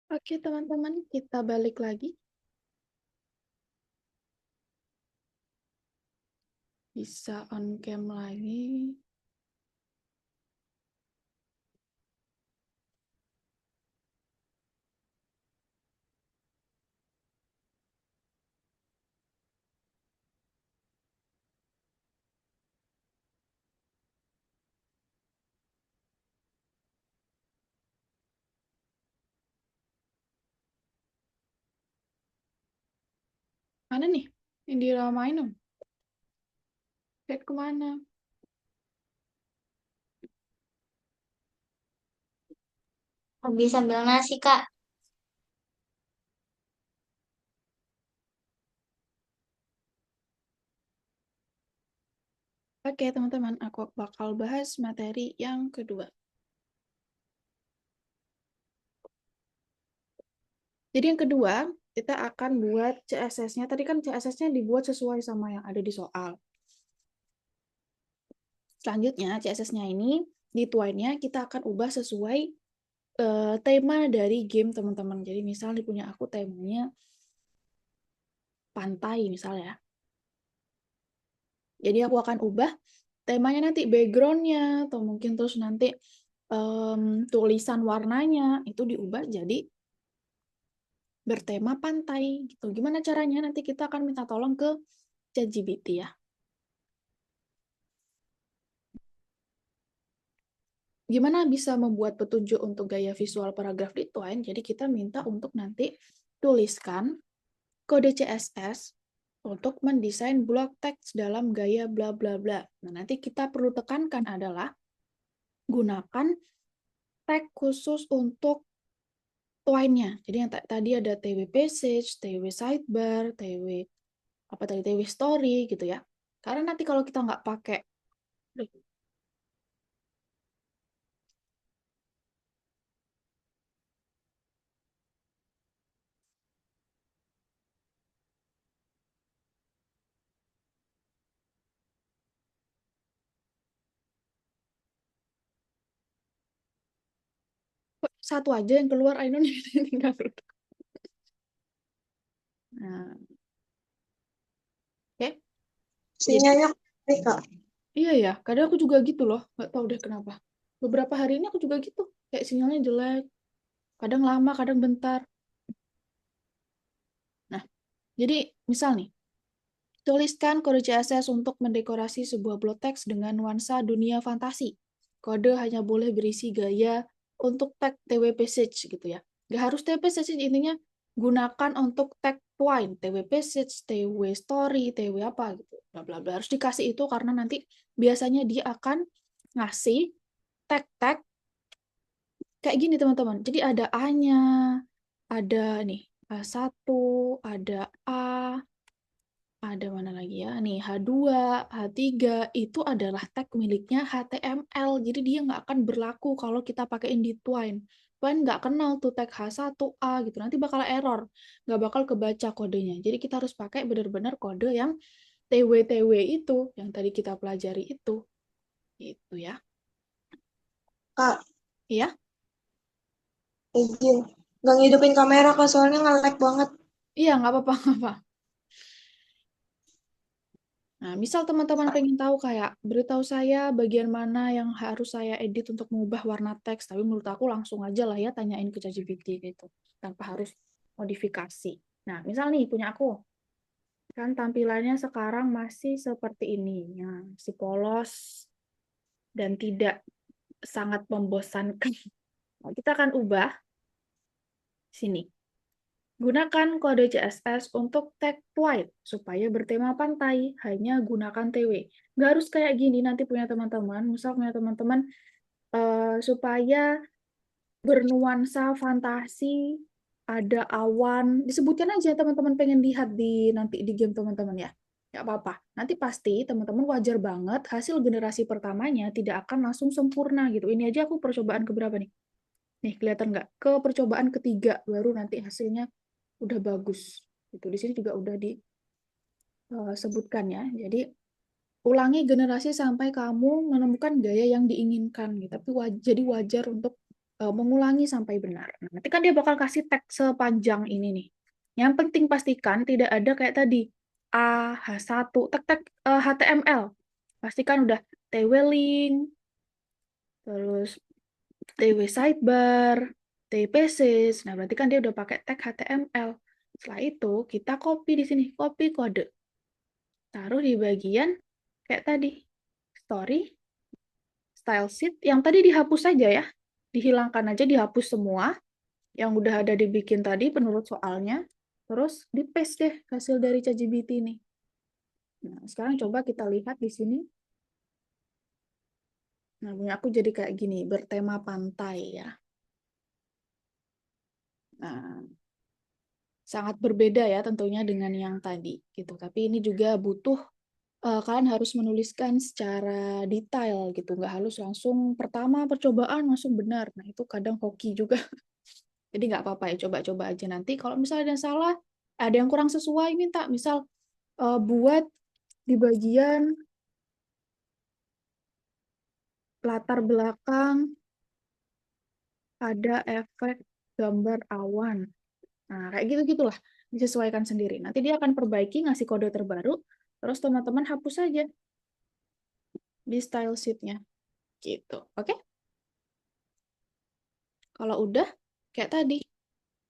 Oke, teman-teman, kita balik lagi. Bisa on cam lagi. Mana nih? Yang diramain dong. Lihat kemana? Habis sambil nasi, Kak. Oke, teman-teman, aku bakal bahas materi yang kedua. Jadi yang kedua, kita akan buat CSS-nya. Tadi kan CSS-nya dibuat sesuai sama yang ada di soal. Selanjutnya, CSS-nya ini, di Twine-nya kita akan ubah sesuai tema dari game teman-teman. Jadi misalnya punya aku temanya pantai misalnya. Jadi aku akan ubah temanya nanti background-nya atau mungkin terus nanti tulisan warnanya itu diubah jadi bertema pantai gitu. Gimana caranya? Nanti kita akan minta tolong ke ChatGPT ya. Gimana bisa membuat petunjuk untuk gaya visual paragraf di Twine? Jadi kita minta untuk nanti tuliskan kode CSS untuk mendesain blok teks dalam gaya bla bla bla. Nah, nanti kita perlu tekankan adalah gunakan tag khusus untuk Twine-nya. Jadi yang tadi ada TW passage, TW sidebar, TW apa tadi TW story gitu ya. Karena nanti kalau kita nggak pakai satu aja yang keluar, I don't tinggal. Nah, oke. Jadi, Sinyalnya nih, Kak. iya ya, kadang aku juga gitu loh, nggak tahu deh kenapa. Beberapa hari ini aku juga gitu, kayak sinyalnya jelek, kadang lama, kadang bentar. Nah, jadi misal nih, tuliskan kode CSS untuk mendekorasi sebuah blok teks dengan nuansa dunia fantasi. Kode hanya boleh berisi gaya untuk tag TW passage gitu ya. Nggak harus TW passage, intinya gunakan untuk tag Twine, TW passage, TW story, TW apa gitu. Bla bla bla. Harus dikasih itu karena nanti biasanya dia akan ngasih tag-tag kayak gini teman-teman. Jadi ada A-nya, ada nih A1, ada A, ada mana lagi ya? Nih, H2, H3, itu adalah tag miliknya HTML. Jadi dia nggak akan berlaku kalau kita pakaiin di Twine. Twine nggak kenal tuh tag H1A gitu. Nanti bakal error. Nggak bakal kebaca kodenya. Jadi kita harus pakai benar-benar kode yang TW-TW itu, yang tadi kita pelajari itu. Itu ya. Kak, Iya? izin. Nggak ngidupin kamera, Kak, soalnya nge-lag banget. Iya, nggak apa-apa, nggak apa. Nah, misal teman-teman pengen tahu kayak beritahu saya bagian mana yang harus saya edit untuk mengubah warna teks, tapi menurut aku langsung aja lah ya tanyain ke ChatGPT gitu, tanpa harus modifikasi. Nah, misal nih punya aku, kan tampilannya sekarang masih seperti ini, ya, si polos dan tidak sangat membosankan. Nah, kita akan ubah sini. Gunakan kode CSS untuk tag Twine supaya bertema pantai. Hanya gunakan TW. Nggak harus kayak gini nanti punya teman-teman. Misal punya teman-teman supaya bernuansa fantasi, ada awan. Disebutkan aja teman-teman pengen lihat di nanti di game teman-teman ya. Nggak apa-apa. Nanti pasti teman-teman wajar banget hasil generasi pertamanya tidak akan langsung sempurna gitu. Ini aja aku percobaan keberapa nih? Nih, kelihatan nggak? Ke percobaan ketiga, baru nanti hasilnya udah bagus. Itu di sini juga udah disebutkan ya. Jadi, ulangi generasi sampai kamu menemukan gaya yang diinginkan. Gitu. Tapi jadi wajar untuk mengulangi sampai benar. Nah, nanti kan dia bakal kasih teks sepanjang ini nih. Yang penting pastikan tidak ada kayak tadi A, H1, tag-tag HTML. Pastikan udah TW link, terus TW sidebar, TW pages. Nah, berarti kan dia udah pakai tag HTML. Setelah itu, kita copy di sini, copy kode. Taruh di bagian kayak tadi, story, style sheet. Yang tadi dihapus saja ya. Dihilangkan aja, dihapus semua. Yang udah ada dibikin tadi penurut soalnya. Terus di paste deh hasil dari ChatGPT ini. Nah, sekarang coba kita lihat di sini. Nah, punya aku jadi kayak gini, bertema pantai ya. Nah, sangat berbeda ya tentunya dengan yang tadi gitu. Tapi ini juga butuh kalian harus menuliskan secara detail gitu, nggak harus langsung pertama percobaan langsung benar. Nah, itu kadang hoki juga. Jadi nggak apa-apa ya, coba-coba aja nanti. Kalau misalnya ada yang salah, ada yang kurang sesuai, minta misal buat di bagian latar belakang ada efek gambar awan. Nah, kayak gitu-gitulah. Disesuaikan sendiri. Nanti dia akan perbaiki, ngasih kode terbaru, terus teman-teman hapus saja di style sheet-nya. Gitu. Oke? Kalau udah, kayak tadi,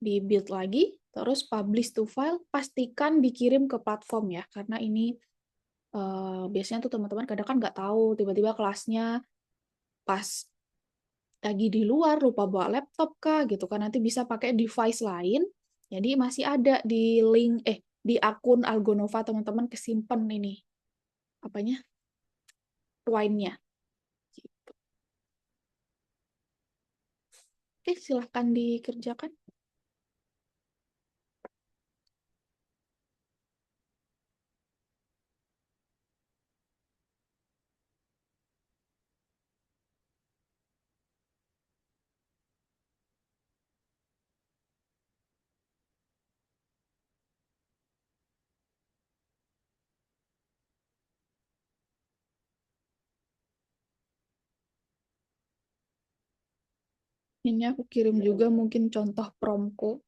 di build lagi, terus publish to file, pastikan dikirim ke platform ya, karena ini biasanya tuh teman-teman kadang kan nggak tahu, tiba-tiba kelasnya pas lagi di luar, lupa bawa laptop kah, gitu kan, nanti bisa pakai device lain, jadi masih ada di link, di akun Algonova teman-teman kesimpan ini, apanya, Twine-nya. Gitu. Oke, silahkan dikerjakan. Ini aku kirim juga mungkin contoh promku.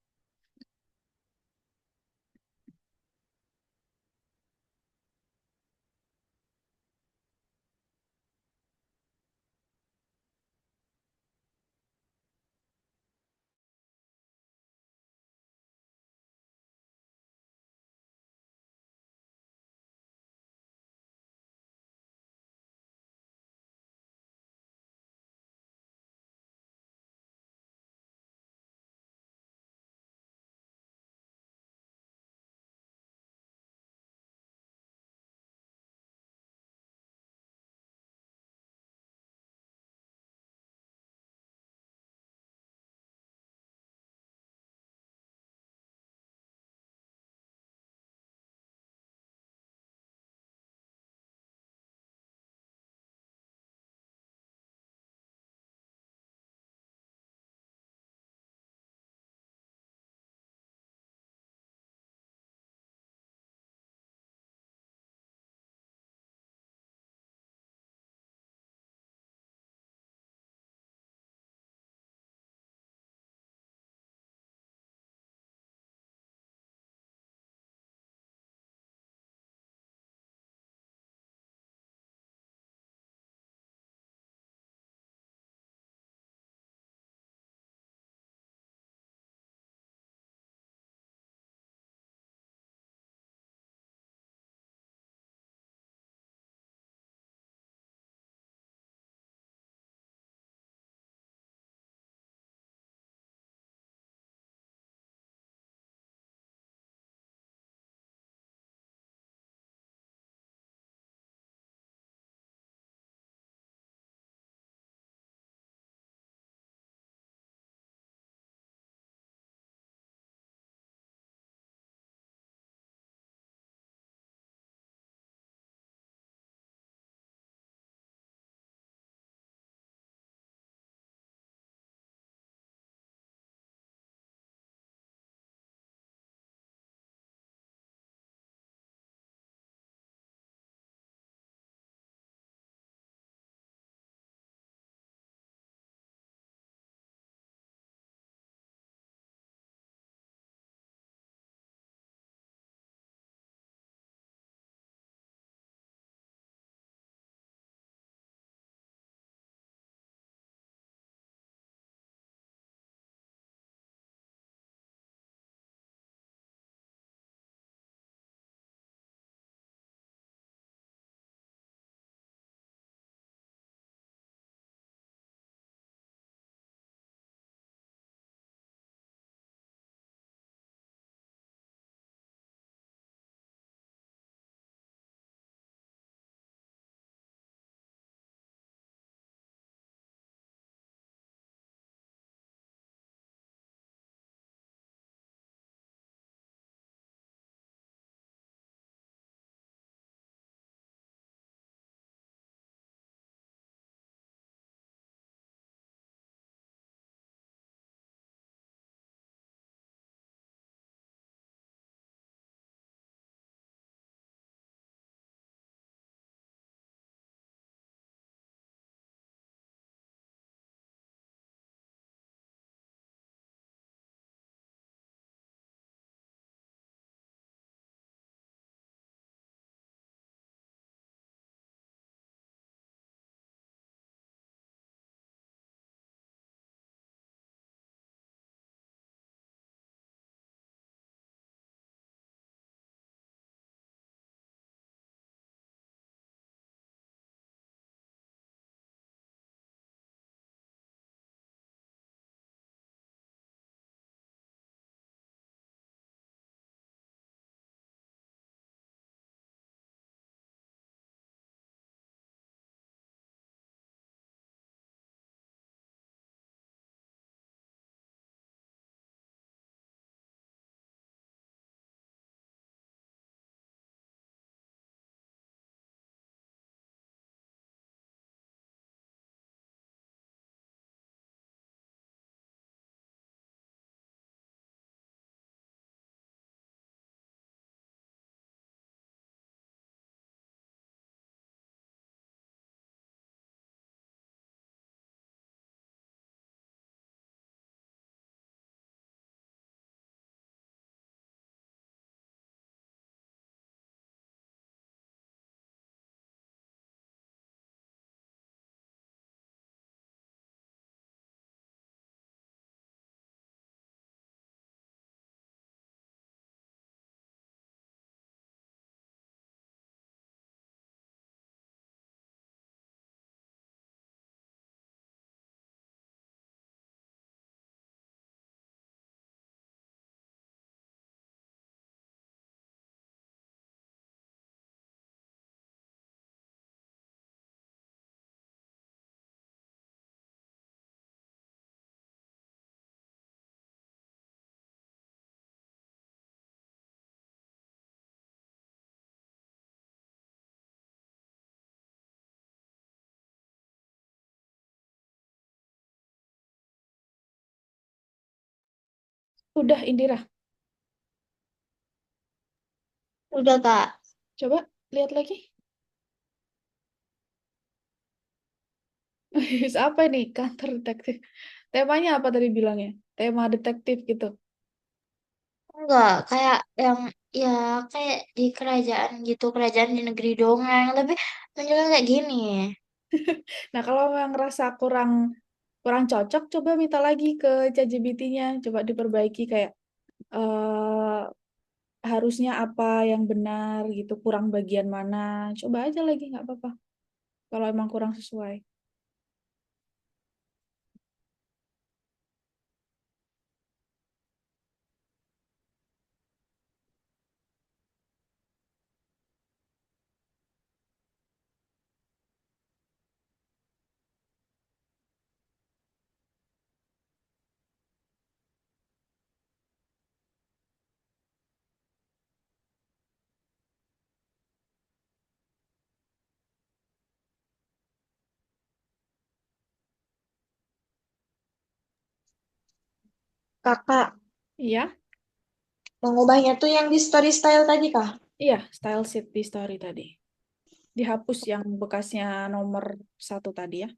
Udah, Indira. Udah Kak. Coba lihat lagi. Apa ini? Kantor detektif. Temanya apa tadi bilangnya? Tema detektif gitu. Enggak, kayak yang ya kayak di kerajaan gitu, kerajaan di negeri dongeng, tapi menjelaskan kayak gini. Nah, kalau yang ngerasa kurang kurang cocok, coba minta lagi ke ChatGPT-nya. Coba diperbaiki kayak eh harusnya apa yang benar gitu, kurang bagian mana. Coba aja lagi, nggak apa-apa. Kalau emang kurang sesuai. Kakak, Iya, mengubahnya tuh yang di story style tadi kah? iya, style sheet di story tadi. Dihapus yang bekasnya nomor 1 tadi ya.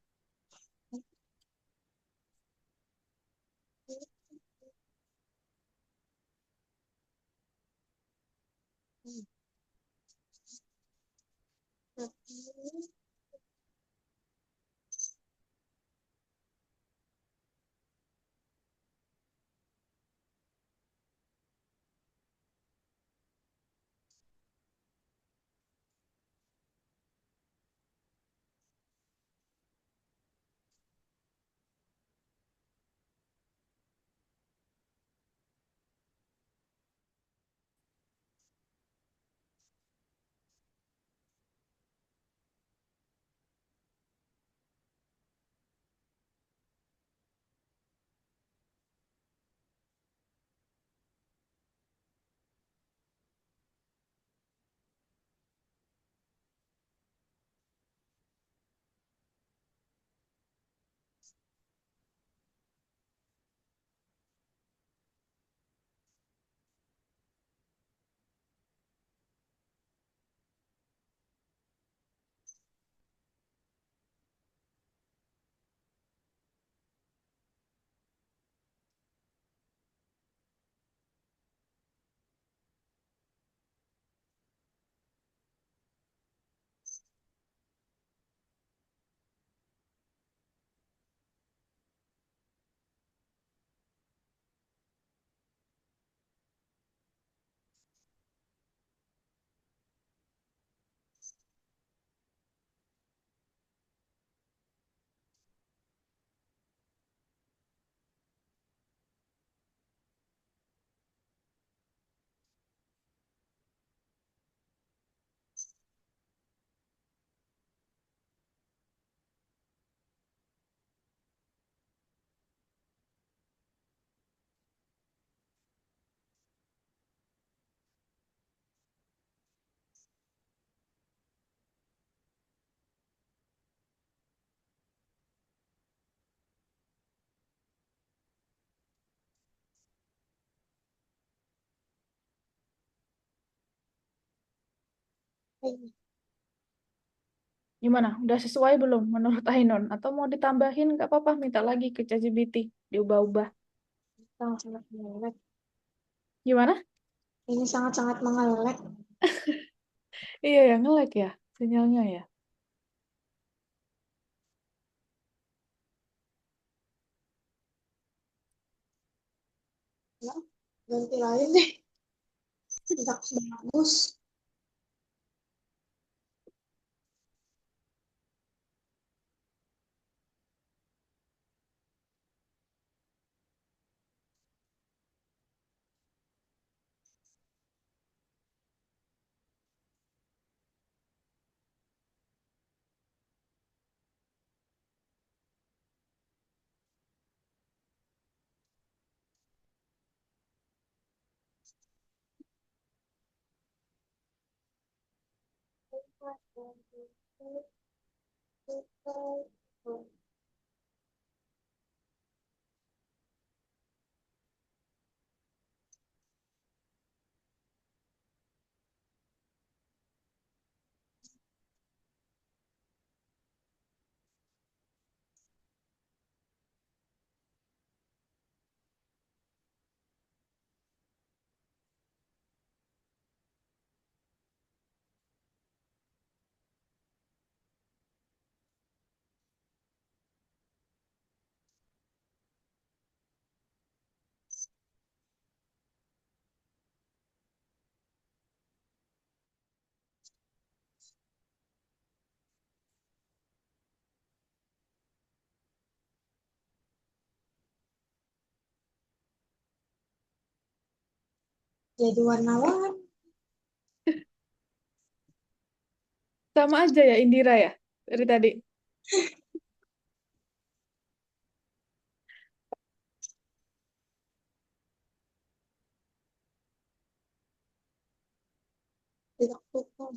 Gimana? Udah sesuai belum menurut Ainon? Atau mau ditambahin? Nggak apa-apa, minta lagi ke ChatGPT. Diubah-ubah. Sangat-sangat mengelek. Gimana? Ini sangat-sangat mengelek. Iya ya, nge-lag ya sinyalnya ya. Ya, ganti lain deh. Tidak bagus. jadi warna-warni. Sama aja ya Indira ya dari tadi. Tidak tutup.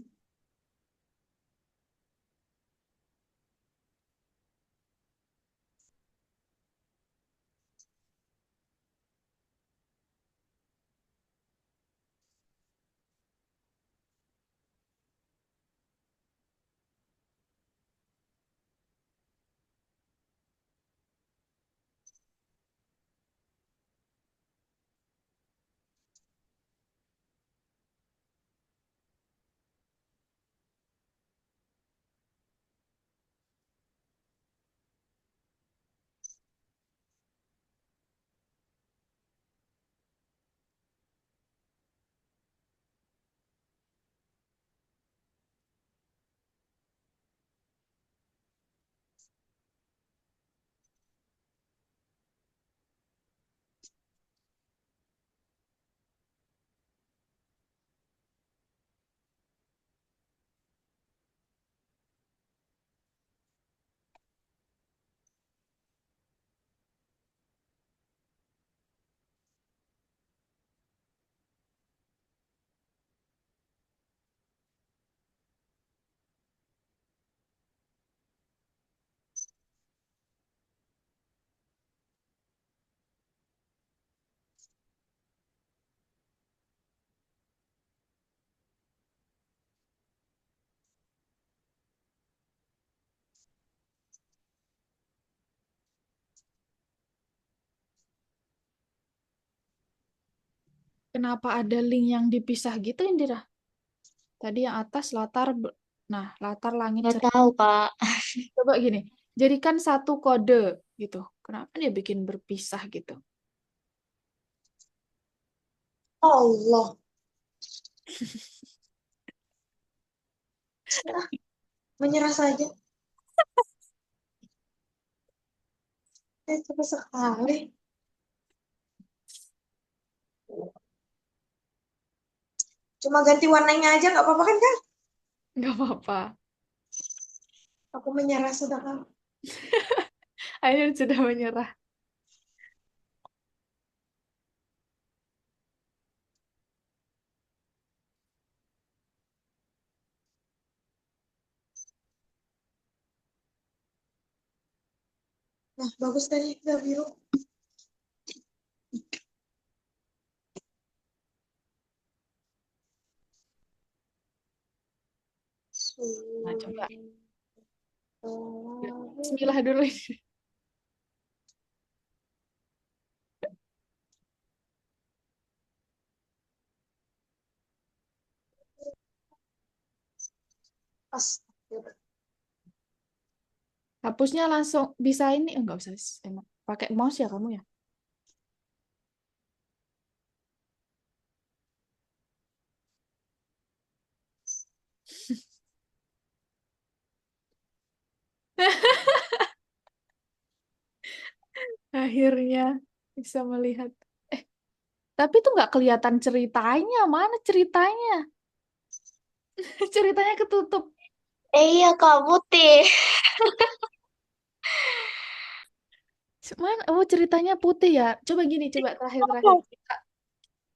Kenapa ada link yang dipisah gitu Indira? Tadi yang atas latar, nah latar langit Nggak cerita. tahu, Kak. Coba gini, jadikan satu kode gitu. Kenapa dia bikin berpisah gitu? Allah. Sudah, menyerah saja. Cepat sekali. Cuma ganti warnanya aja nggak apa-apa kan, Kak? Nggak apa-apa. Aku menyerah sudah, Kak. Akhirnya sudah menyerah. Nah, bagus tadi udah biru. Nah, coba. Su- Bismillah dulu. Astagfirullah. Hapusnya langsung bisa ini. Enggak usah. Emang. Pakai mouse ya kamu ya? Akhirnya bisa melihat. Eh, tapi tuh nggak kelihatan ceritanya. Mana ceritanya? Ceritanya ketutup. Iya, Kak, putih. Mana? Oh, ceritanya putih ya. Coba gini, coba terakhir-terakhir.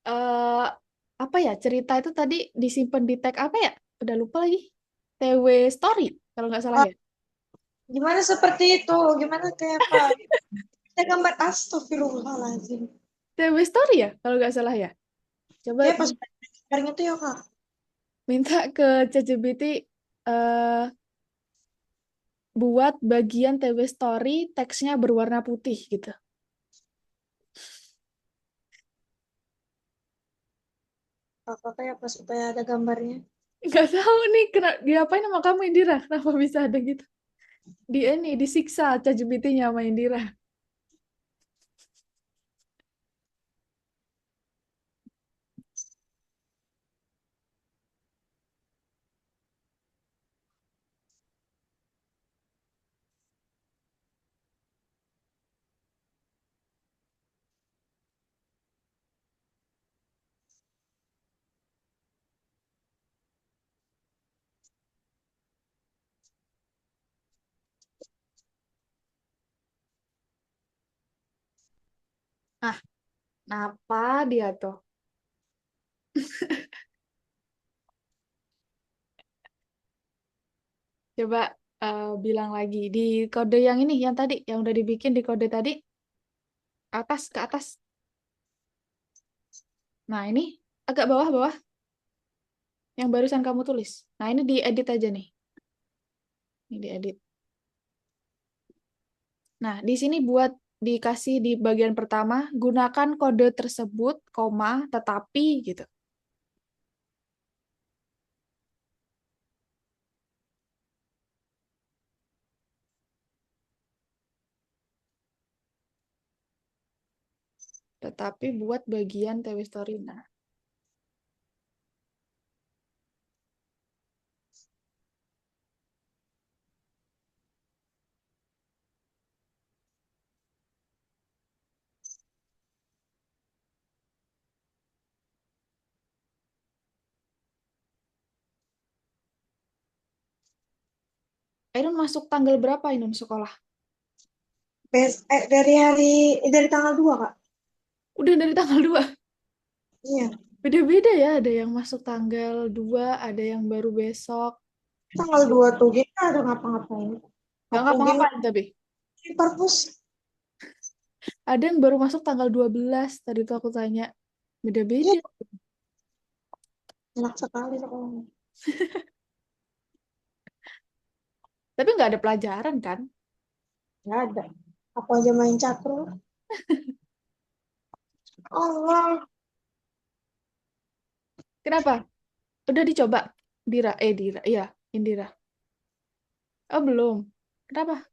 eh Apa ya? Cerita itu tadi disimpan di tag apa ya? Udah lupa lagi. TW Story, kalau nggak salah Ah, ya. gimana seperti itu? Gimana kayak apa? Kita gambar astagfirullahaladzim. TW Story ya, kalau nggak salah ya. Coba Ya pas gambarnya tuh ya, Kak. minta ke ChatGPT eh buat bagian TW Story teksnya berwarna putih gitu. Apa ya pas supaya ada gambarnya. Nggak tahu nih kena diapain sama kamu Indira? Kenapa bisa ada gitu? Di ini disiksa ChatGPT-nya sama Indira. Ah, kenapa dia tuh? Coba bilang lagi di kode yang ini, yang tadi, yang udah dibikin di kode tadi, atas ke atas. Nah, ini agak bawah-bawah yang barusan kamu tulis. Nah, ini diedit aja nih. Ini diedit. Nah, di sini buat dikasih di bagian pertama, gunakan kode tersebut, koma, tetapi gitu. Tetapi buat bagian TW Story. Nah, Ainun masuk tanggal berapa Ainun sekolah? Dari tanggal 2 Kak. Udah dari tanggal 2. Iya, Beda-beda ya, ada yang masuk tanggal 2, ada yang baru besok. tanggal 2 tuh kita ada ngapa-ngapain. Gak Aku game ngapa-ngapain tapi. di perpus. Ada yang baru masuk tanggal 12, tadi tuh aku tanya. Iya, Beda-beda. enak sekali sekolahnya. Tapi nggak ada pelajaran kan? Nggak ada. Aku aja main catur. Allah. Kenapa? Udah dicoba? Dira, iya, Indira. Oh, belum. Kenapa?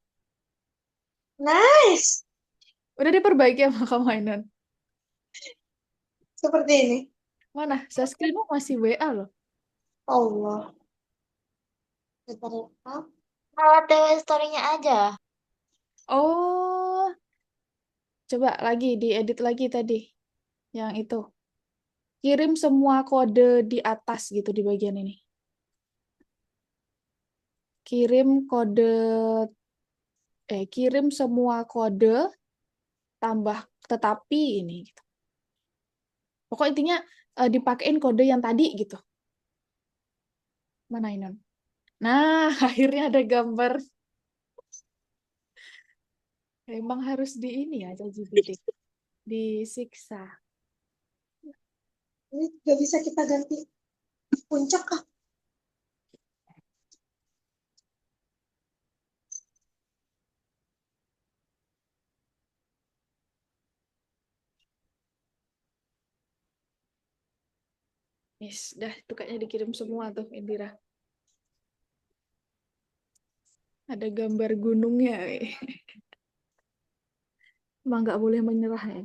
Nice. Udah diperbaiki sama kamu, Ainun. Seperti ini. Mana? Saskrimu masih WA loh. Allah. Bentar ya, Kak. Malah TW story-nya aja. Oh, coba lagi, diedit lagi tadi. Yang itu. Kirim semua kode di atas gitu di bagian ini. Kirim kode, kirim semua kode tambah tetapi ini gitu. Pokok intinya dipakein kode yang tadi gitu. Mana Ainun? Nah, akhirnya ada gambar. Emang harus di ini ya, ChatGPT. Disiksa. Ini nggak bisa kita ganti puncak kah? Yes, dah itu kayaknya dikirim semua tuh, Indira. Ada gambar gunungnya. Emang nggak boleh menyerah ya.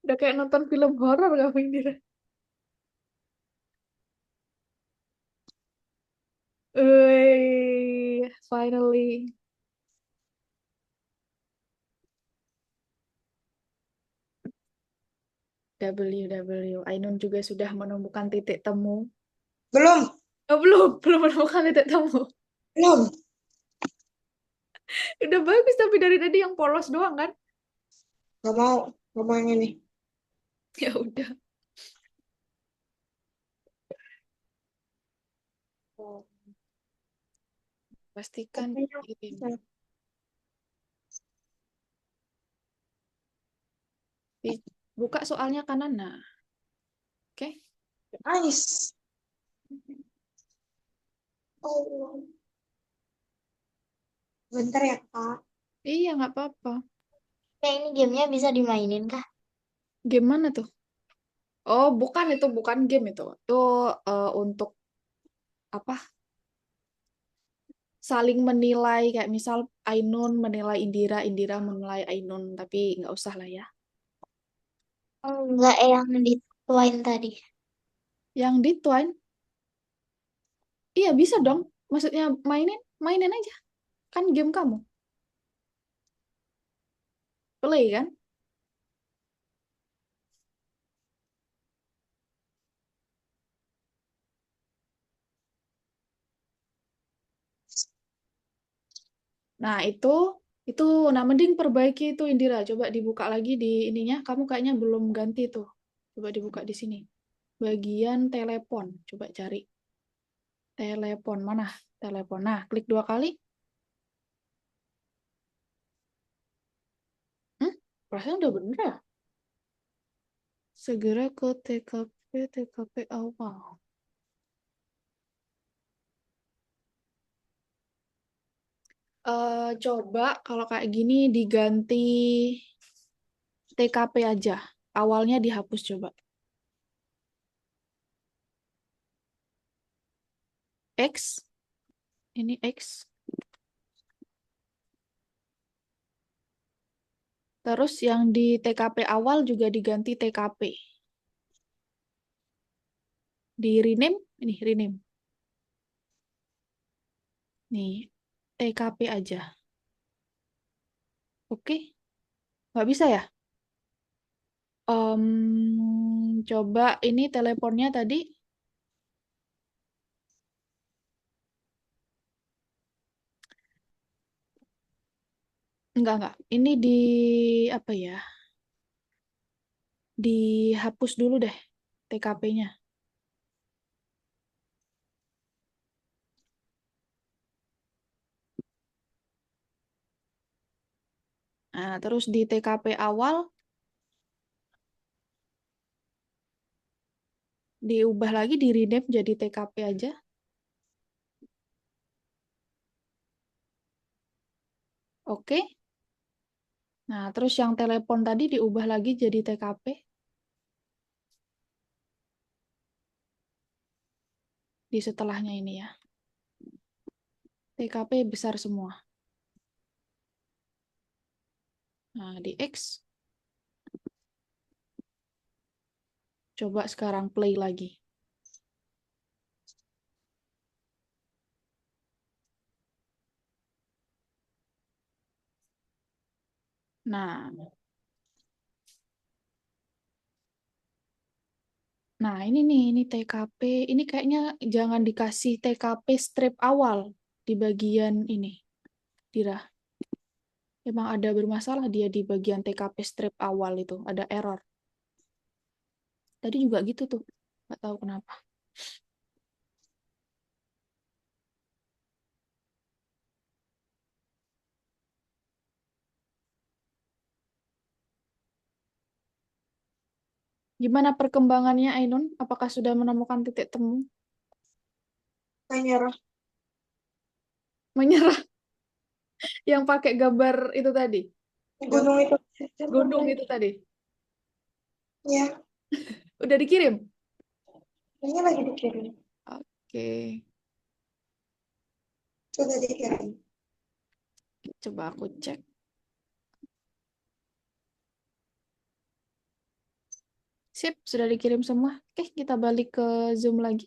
Udah kayak nonton film horor kamu, Indira. Finally. Ainun juga sudah menemukan titik temu. Belum, Oh, belum, belum menemukan titik temu. belum. Udah bagus tapi dari tadi yang polos doang kan? Gak mau yang ini. Ya udah, pastikan ini. Buka soalnya kanan. Nah, oke. Nice. Oh, bentar ya Kak. Iya, nggak apa-apa. Kayak ini gamenya bisa dimainin kah? Game mana tuh? Oh, bukan itu, bukan game itu. Itu untuk apa saling menilai kayak misal Ainun menilai Indira, Indira menilai Ainun, tapi nggak usah lah ya. Enggak yang dituain tadi. Yang di Twine, iya bisa dong. Maksudnya mainin aja. Kan game kamu. Play kan? Nah, itu nah mending perbaiki itu Indira. Coba dibuka lagi di ininya. Kamu kayaknya belum ganti tuh. Coba dibuka di sini. Bagian telepon. Coba cari telepon mana? Telepon. Nah, klik 2 kali. Hmm? Perasaan udah bener ya? Segera ke TKP awal. Coba kalau kayak gini diganti TKP aja. Awalnya dihapus coba. X, ini X. Terus yang di TKP awal juga diganti TKP. Di rename, ini rename. Nih, TKP aja. Oke, nggak bisa ya? Coba ini teleponnya tadi. Enggak. Ini di, apa ya? Dihapus dulu deh TKP-nya. Nah, terus di TKP awal diubah lagi, di rename jadi TKP aja. Oke. Nah, terus yang telepon tadi diubah lagi jadi TKP. Di setelahnya ini ya. TKP besar semua. Nah, di X. Coba sekarang play lagi. Nah, ini nih, ini TKP. Ini kayaknya jangan dikasih TKP strip awal di bagian ini. Dira. Emang ada bermasalah dia di bagian TKP strip awal itu. Ada error. Tadi juga gitu tuh. Nggak tahu kenapa. Gimana perkembangannya, Ainun? Apakah sudah menemukan titik temu? Menyerah. Menyerah yang pakai gambar itu tadi. Gunung itu. Gunung itu tadi. Ya, Udah dikirim? ini lagi dikirim. Oke. Sudah dikirim. Coba aku cek. Sip, sudah dikirim semua. Oke, kita balik ke Zoom lagi.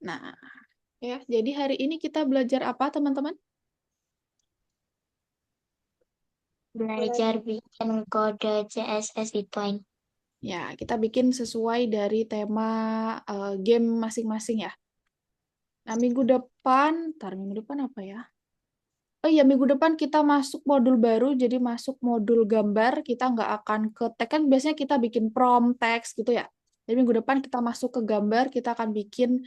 Nah, ya, jadi hari ini kita belajar apa, teman-teman? Belajar bikin kode CSS di Twine. Ya, kita bikin sesuai dari tema game masing-masing ya. Nah, minggu depan apa ya? Oh iya, minggu depan kita masuk modul baru, jadi masuk modul gambar. Kita nggak akan ke teks, kan biasanya kita bikin prompt, teks gitu ya. Jadi minggu depan kita masuk ke gambar, kita akan bikin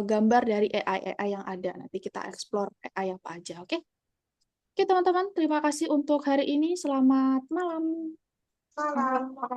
gambar dari AI yang ada. Nanti kita explore AI apa aja, oke? Oke, teman-teman, terima kasih untuk hari ini. Selamat malam. Malam.